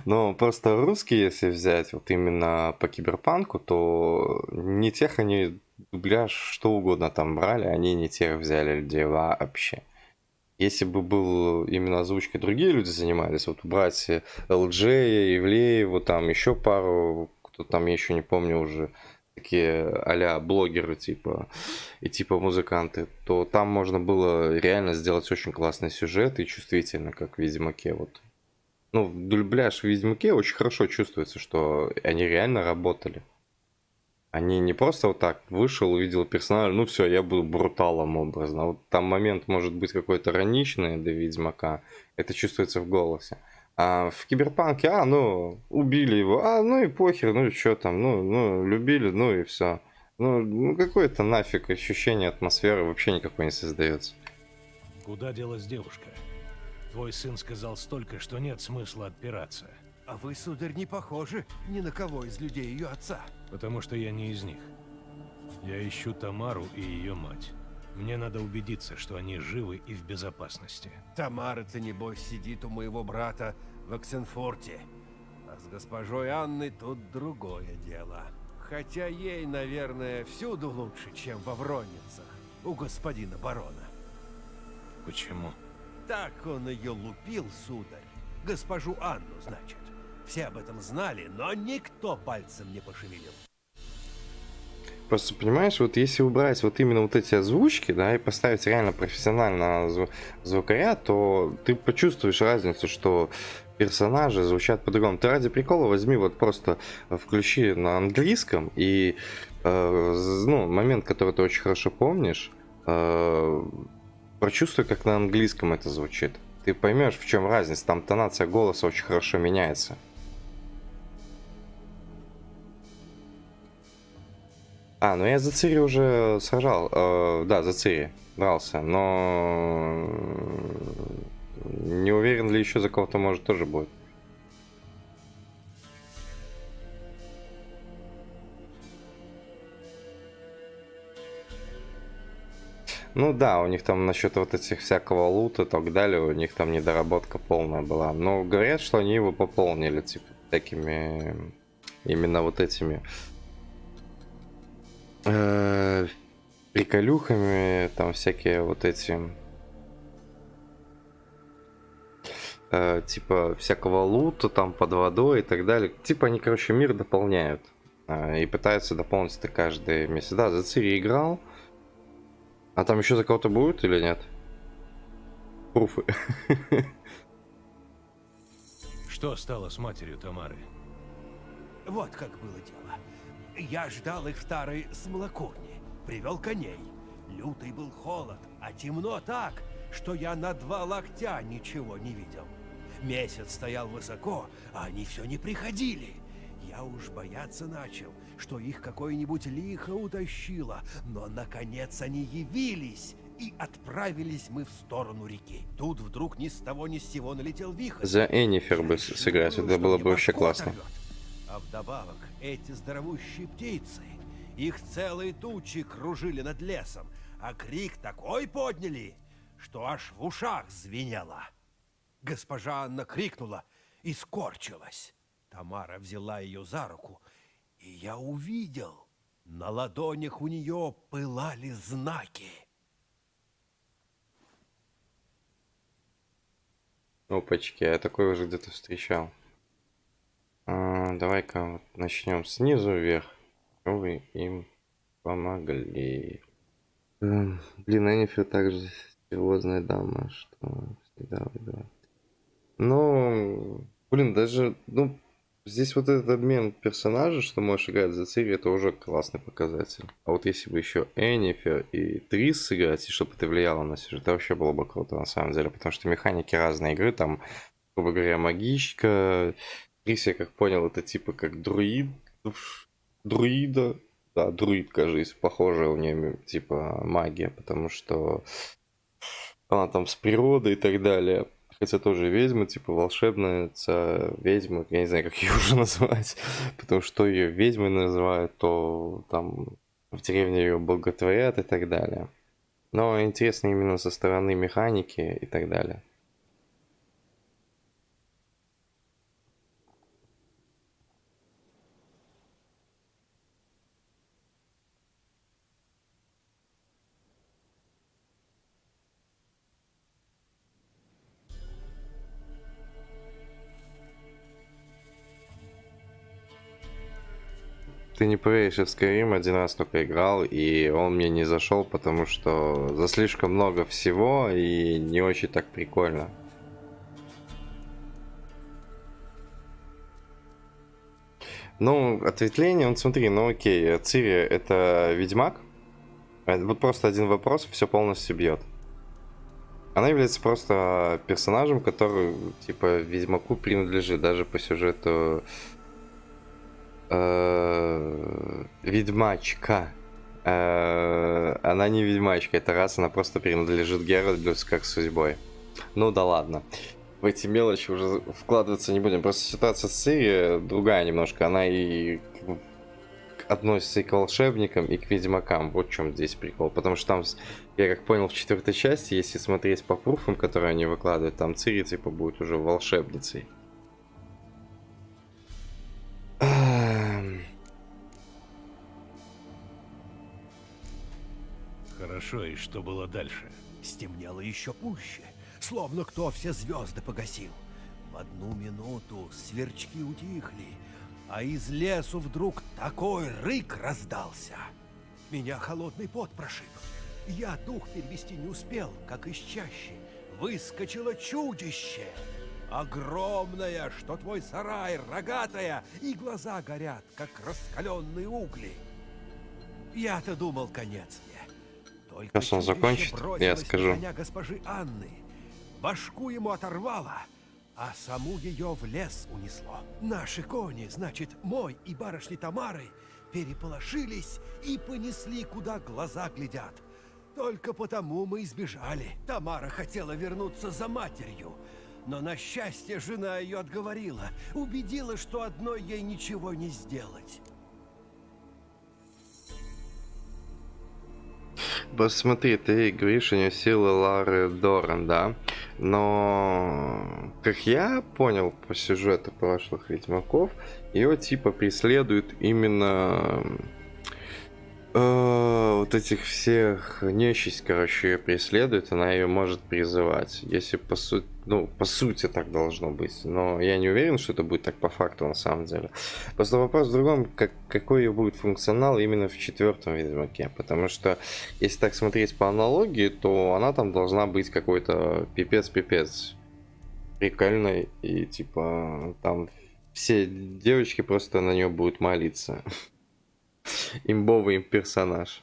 Но просто русский, если взять вот именно по Киберпанку, то не тех они дубляж что угодно там брали, они не тех взяли людей вообще. Если бы был именно озвучкой другие люди занимались, вот брать ЛД, Ивлееву, там еще пару, кто там, я еще не помню уже, такие а-ля блогеры типа, и типа музыканты, то там можно было реально сделать очень классный сюжет и чувствительно, как в Ведьмаке. Вот. Ну, дубляж в Ведьмаке очень хорошо чувствуется, что они реально работали. Они не просто вот так вышел, увидел персонажа, ну все, я буду бруталом образно. Вот там момент может быть какой-то ироничный для Ведьмака, это чувствуется в голосе. А в Киберпанке, ну, убили его, ну и похер, ну что там, ну, любили, ну и все. Ну какое-то нафиг ощущение атмосферы вообще никакой не создается. Куда делась девушка? Твой сын сказал столько, что нет смысла отпираться. А вы, сударь, не похожи ни на кого из людей ее отца. Потому что я не из них. Я ищу Тамару и ее мать. Мне надо убедиться, что они живы и в безопасности. Тамара-то, небось, сидит у моего брата в Оксенфорте. А с госпожой Анной тут другое дело. Хотя ей, наверное, всюду лучше, чем во Вронницах у господина барона. Почему? Так он ее лупил, сударь. Госпожу Анну, значит. Все об этом знали, но никто пальцем не пошевелил. Просто, понимаешь, вот если убрать вот именно вот эти озвучки, да, и поставить реально профессионального звукаря, то ты почувствуешь разницу, что персонажи звучат по-другому. Ты ради прикола возьми, вот просто включи на английском, и ну, момент, который ты очень хорошо помнишь, прочувствуй, как на английском это звучит. Ты поймешь, в чем разница. Там тонация голоса очень хорошо меняется. Ну я за Цири уже сражал. Да, за Цири дрался, но не уверен ли еще за кого-то может тоже будет. Ну да, у них там насчет вот этих всякого лута и так далее, у них там недоработка полная была. Но говорят, что они его пополнили, типа, такими именно вот этими приколюхами, там всякие вот эти типа всякого лута там под водой и так далее. Типа они, короче, мир дополняют. И пытается дополнить это каждый месяц. Да, за Цири играл. А там еще за кого-то будет или нет? Пруфы. Что стало с матерью Тамары? Вот как было дело. Я ждал их в старой смолокурне, привел коней. Лютый был холод, а темно так, что я на 2 локтя ничего не видел. Месяц стоял высоко, а они все не приходили. Я уж бояться начал, что их какое-нибудь лихо утащило, но наконец они явились, и отправились мы в сторону реки. Тут вдруг ни с того ни с сего налетел вихрь. За Эннифер бы сыграть, это было бы вообще классно. А вдобавок, эти здоровущие птицы, их целые тучи кружили над лесом, а крик такой подняли, что аж в ушах звенело. Госпожа Анна крикнула и скорчилась. Тамара взяла ее за руку, и я увидел, на ладонях у нее пылали знаки. Опачки, я такой уже где-то встречал. Давай-ка вот начнем снизу вверх. Вы им помогли. Блин, Эннифер также стервозная дама, что всегда выбирает. Ну, блин, даже, ну, здесь вот этот обмен персонажей, что можешь играть за Цири, это уже классный показатель. А вот если бы еще Эннифер и Трис сыграть, и чтобы это влияло на сюжет, это вообще было бы круто на самом деле, потому что механики разные игры, там, грубо говоря, магичка. Трис, я как понял, это типа как друида. Да, друид, кажется, похожая у нее типа магия, потому что она там с природы и так далее. Хотя тоже ведьма, типа волшебница, ведьма, я не знаю, как ее уже назвать, потому что ее ведьмой называют, то там в деревне ее боготворят и так далее. Но интересно именно со стороны механики и так далее. Ты не поверишь, я в Skyrim один раз только играл, и он мне не зашел, потому что за слишком много всего и не очень так прикольно. Ну, ответвление, вот смотри, ну окей, Цири это ведьмак. Вот просто один вопрос все полностью бьет. Она является просто персонажем, который типа ведьмаку принадлежит, даже по сюжету. Ведьмачка. Она не ведьмачка, это раз, она просто принадлежит Геральду как судьбой. Ну да ладно. В эти мелочи уже вкладываться не будем. Просто ситуация с Цири другая немножко. Она и относится и к волшебникам, и к ведьмакам. Вот в чем здесь прикол. Потому что там, я как понял, в 4-й части, если смотреть по пруфам, которые они выкладывают, там Цири типа будет уже волшебницей. Хорошо, и что было дальше? Стемнело еще пуще, словно кто все звезды погасил. В одну минуту сверчки утихли, а из лесу вдруг такой рык раздался. Меня холодный пот прошиб. Я дух перевести не успел, как из чащи выскочило чудище. Огромное, что твой сарай, рогатая, и глаза горят, как раскаленные угли. Я-то думал, конец мне. Только сейчас он закончит, я скажу. Коня госпожи Анны. Башку ему оторвало, а саму ее в лес унесло. Наши кони, значит, мой и барышни Тамары, переполошились и понесли, куда глаза глядят. Только потому мы избежали. Тамара хотела вернуться за матерью, но на счастье жена ее отговорила, убедила, что одной ей ничего не сделать. Посмотри, ты говоришь, у нее силы Лары Доран, да? Но, как я понял по сюжету прошлых Ведьмаков, ее типа преследует именно вот вот этих всех нечисть, короче, ее преследует, она ее может призывать. Если по сути, ну, по сути так должно быть. Но я не уверен, что это будет так по факту на самом деле. Просто вопрос в другом, какой ее будет функционал именно в 4-м Ведьмаке. Потому что, если так смотреть по аналогии, то она там должна быть какой-то пипец-пипец прикольной. И типа там все девочки просто на нее будут молиться. Имбовый персонаж.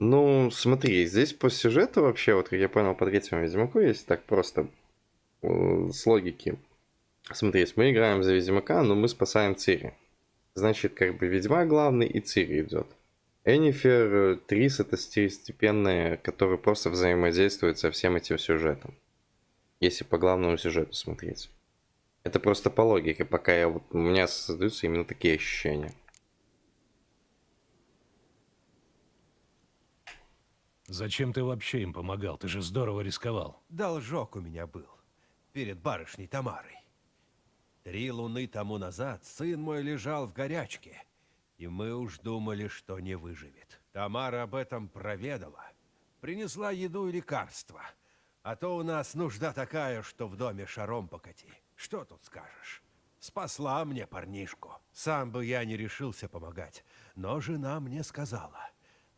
Ну, смотри, здесь по сюжету вообще, вот как я понял, по 3-му Ведьмаку, если так просто с логики смотреть, мы играем за Ведьмака, но мы спасаем Цири. Значит, как бы Ведьмак главный и Цири идет. Эннифер, Трис — это степенные, которые просто взаимодействуют со всем этим сюжетом. Если по главному сюжету смотреть. Это просто по логике, пока у меня создаются именно такие ощущения. Зачем ты вообще им помогал? Ты же здорово рисковал. Должок у меня был перед барышней Тамарой. 3 луны тому назад сын мой лежал в горячке, и мы уж думали, что не выживет. Тамара об этом проведала, принесла еду и лекарства. А то у нас нужда такая, что в доме шаром покати. Что тут скажешь? Спасла мне парнишку. Сам бы я не решился помогать, но жена мне сказала: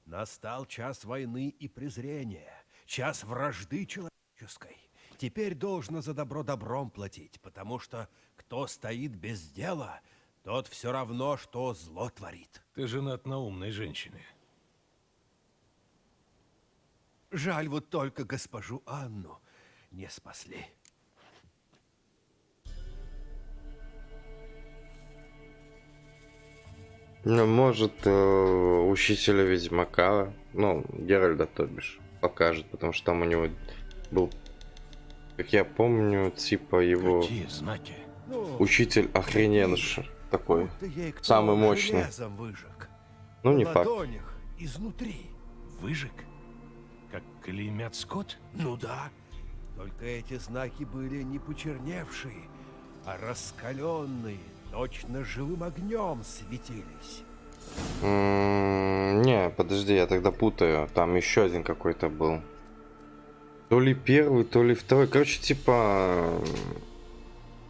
настал час войны и презрения, час вражды человеческой. Теперь должно за добро добром платить, потому что кто стоит без дела, тот все равно, что зло творит. Ты женат на умной женщине. Жаль вот только госпожу Анну не спасли. Ну, может, учителя Ведьмака, ну, Геральда, то бишь, покажет, потому что там у него был, как я помню, типа его Какие знаки? учитель охрененш такой, Будто ей кто самый мощный. железом выжег. Ну, не На факт. ладонях изнутри. Выжиг? Как клеймят скот? Ну да, только эти знаки были не почерневшие, а раскаленные, точно живым огнем светились. Не, подожди, я тогда путаю. Там еще один какой-то был. То ли первый, то ли второй. Короче, типа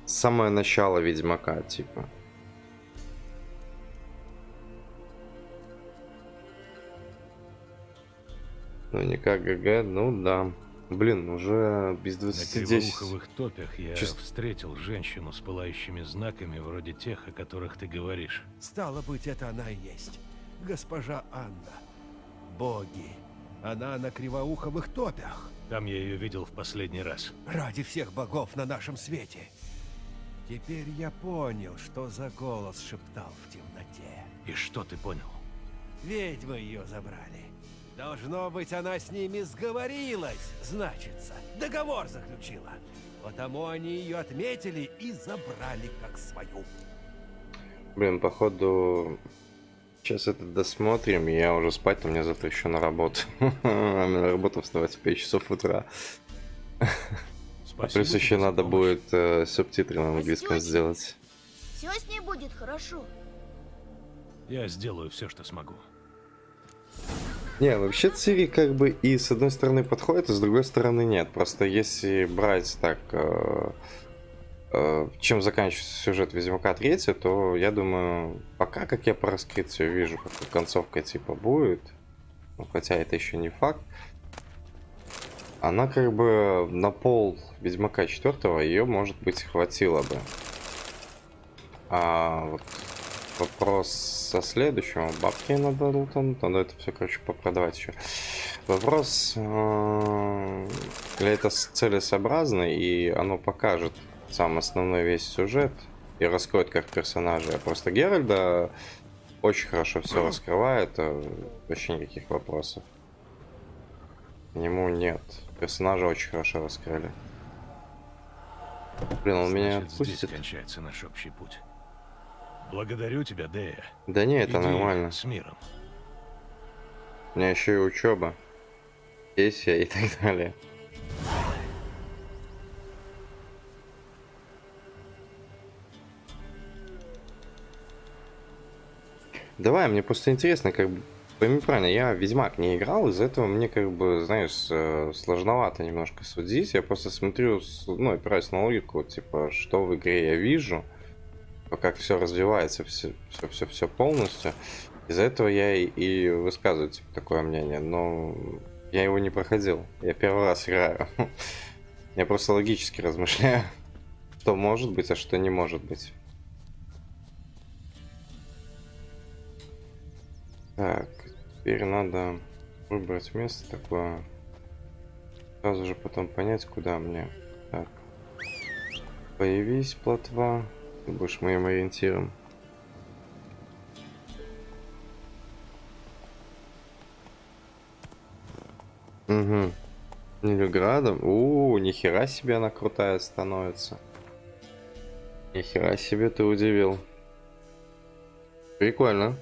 самое начало Ведьмака, типа. Ну, не как ГГ, ну да. Блин, уже без На 20. кривоуховых топях я Чис- встретил женщину с пылающими знаками, вроде тех, о которых ты говоришь. Стало быть, это она и есть. Госпожа Анна. Боги. Она на кривоуховых топях. Там я ее видел в последний раз. Ради всех богов на нашем свете. Теперь я понял, что за голос шептал в темноте. И что ты понял? Ведьмы ее забрали. Должно быть, она с ними сговорилась, значится. Договор заключила. Потому они ее отметили и забрали как свою. Блин, походу, сейчас это досмотрим, и я уже спать, у меня завтра еще на работу. А мне на работу вставать в 5 часов утра. А Спасибо плюс тебе еще за надо помощь. будет субтитры на английском Спасибо. сделать. Все с ней будет хорошо. Я сделаю все, что смогу. Не, вообще Цири как бы и с одной стороны подходит, и с другой стороны нет. Просто если брать так, чем заканчивается сюжет Ведьмака 3, то я думаю, пока как я по раскрытию вижу, какой концовка типа будет, ну, хотя это еще не факт, она как бы на пол Ведьмака 4 ее, может быть, хватило бы. А вот вопрос со следующего. Бабки надо это все, короче, попродавать еще. Вопрос, ли это целесообразно, и оно покажет сам основной весь сюжет и раскроет как персонажа. Просто Геральда очень хорошо все раскрывает, вообще никаких вопросов. К нему нет. Персонажа очень хорошо раскрыли. Блин, он меня Значит, здесь отпустит. кончается наш общий путь. Благодарю тебя, Дея. Да не, это Иди нормально. с миром. У меня еще и учеба, сессия и так далее. Давай, мне просто интересно, как бы, пойми правильно, я в Ведьмак не играл, из-за этого мне, как бы, знаешь, сложновато немножко судить. Я просто смотрю, ну, опираюсь на логику, типа, что в игре я вижу, как все развивается, все полностью. Из-за этого я и высказываю, типа, такое мнение, но я его не проходил. Я первый раз играю. Я просто логически размышляю, что может быть, а что не может быть. Так, теперь надо выбрать место такое. Сразу же потом понять, куда мне. Так. Появись, плотва. Ты будешь моим ориентиром. Угу. Нилюградом. Нихера себе она крутая становится. Нихера себе ты удивил. Прикольно.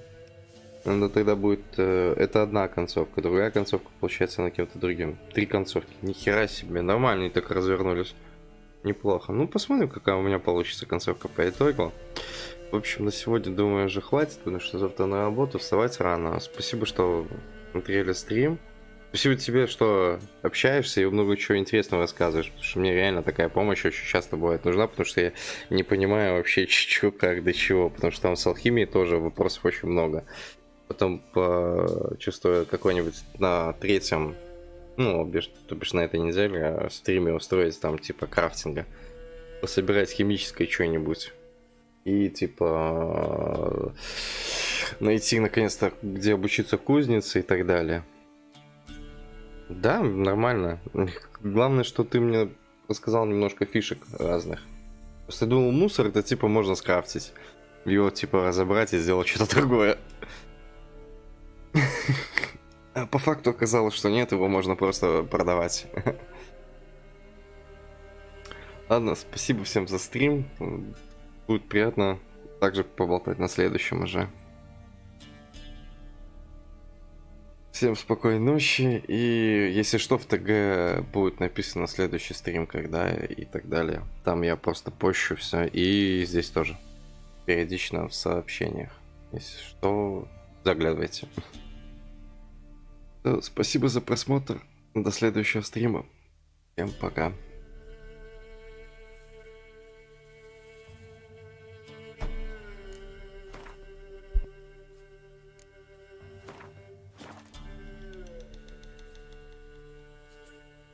Надо тогда будет... это одна концовка. Другая концовка получается на кем-то другим. 3 концовки. Нихера себе. Нормально и так развернулись. Неплохо. Ну, посмотрим, какая у меня получится концовка по итогу. В общем, на сегодня, думаю, уже хватит, потому что завтра на работу, вставать рано. Спасибо, что смотрели стрим. Спасибо тебе, что общаешься и много чего интересного рассказываешь, потому что мне реально такая помощь очень часто бывает нужна, потому что я не понимаю вообще, что, как, до чего, потому что там с алхимией тоже вопросов очень много. Потом чувствую какой-нибудь на 3-м, ну, то бишь на этой неделе стриме устроить там типа крафтинга, пособирать химическое что-нибудь и типа найти наконец-то, где обучиться кузнице и так далее. Да, нормально. Главное, что ты мне рассказал немножко фишек разных. Просто я думал, мусор это типа можно скрафтить. Его типа разобрать и сделать что-то другое. А по факту оказалось, что нет, его можно просто продавать. Ладно, спасибо всем за стрим. Будет приятно также поболтать на следующем уже. Всем спокойной ночи, и если что, в ТГ будет написано следующий стрим, когда и так далее. Там я просто пощу все, и здесь тоже периодично в сообщениях. Если что, заглядывайте. Спасибо за просмотр, до следующего стрима. Всем пока.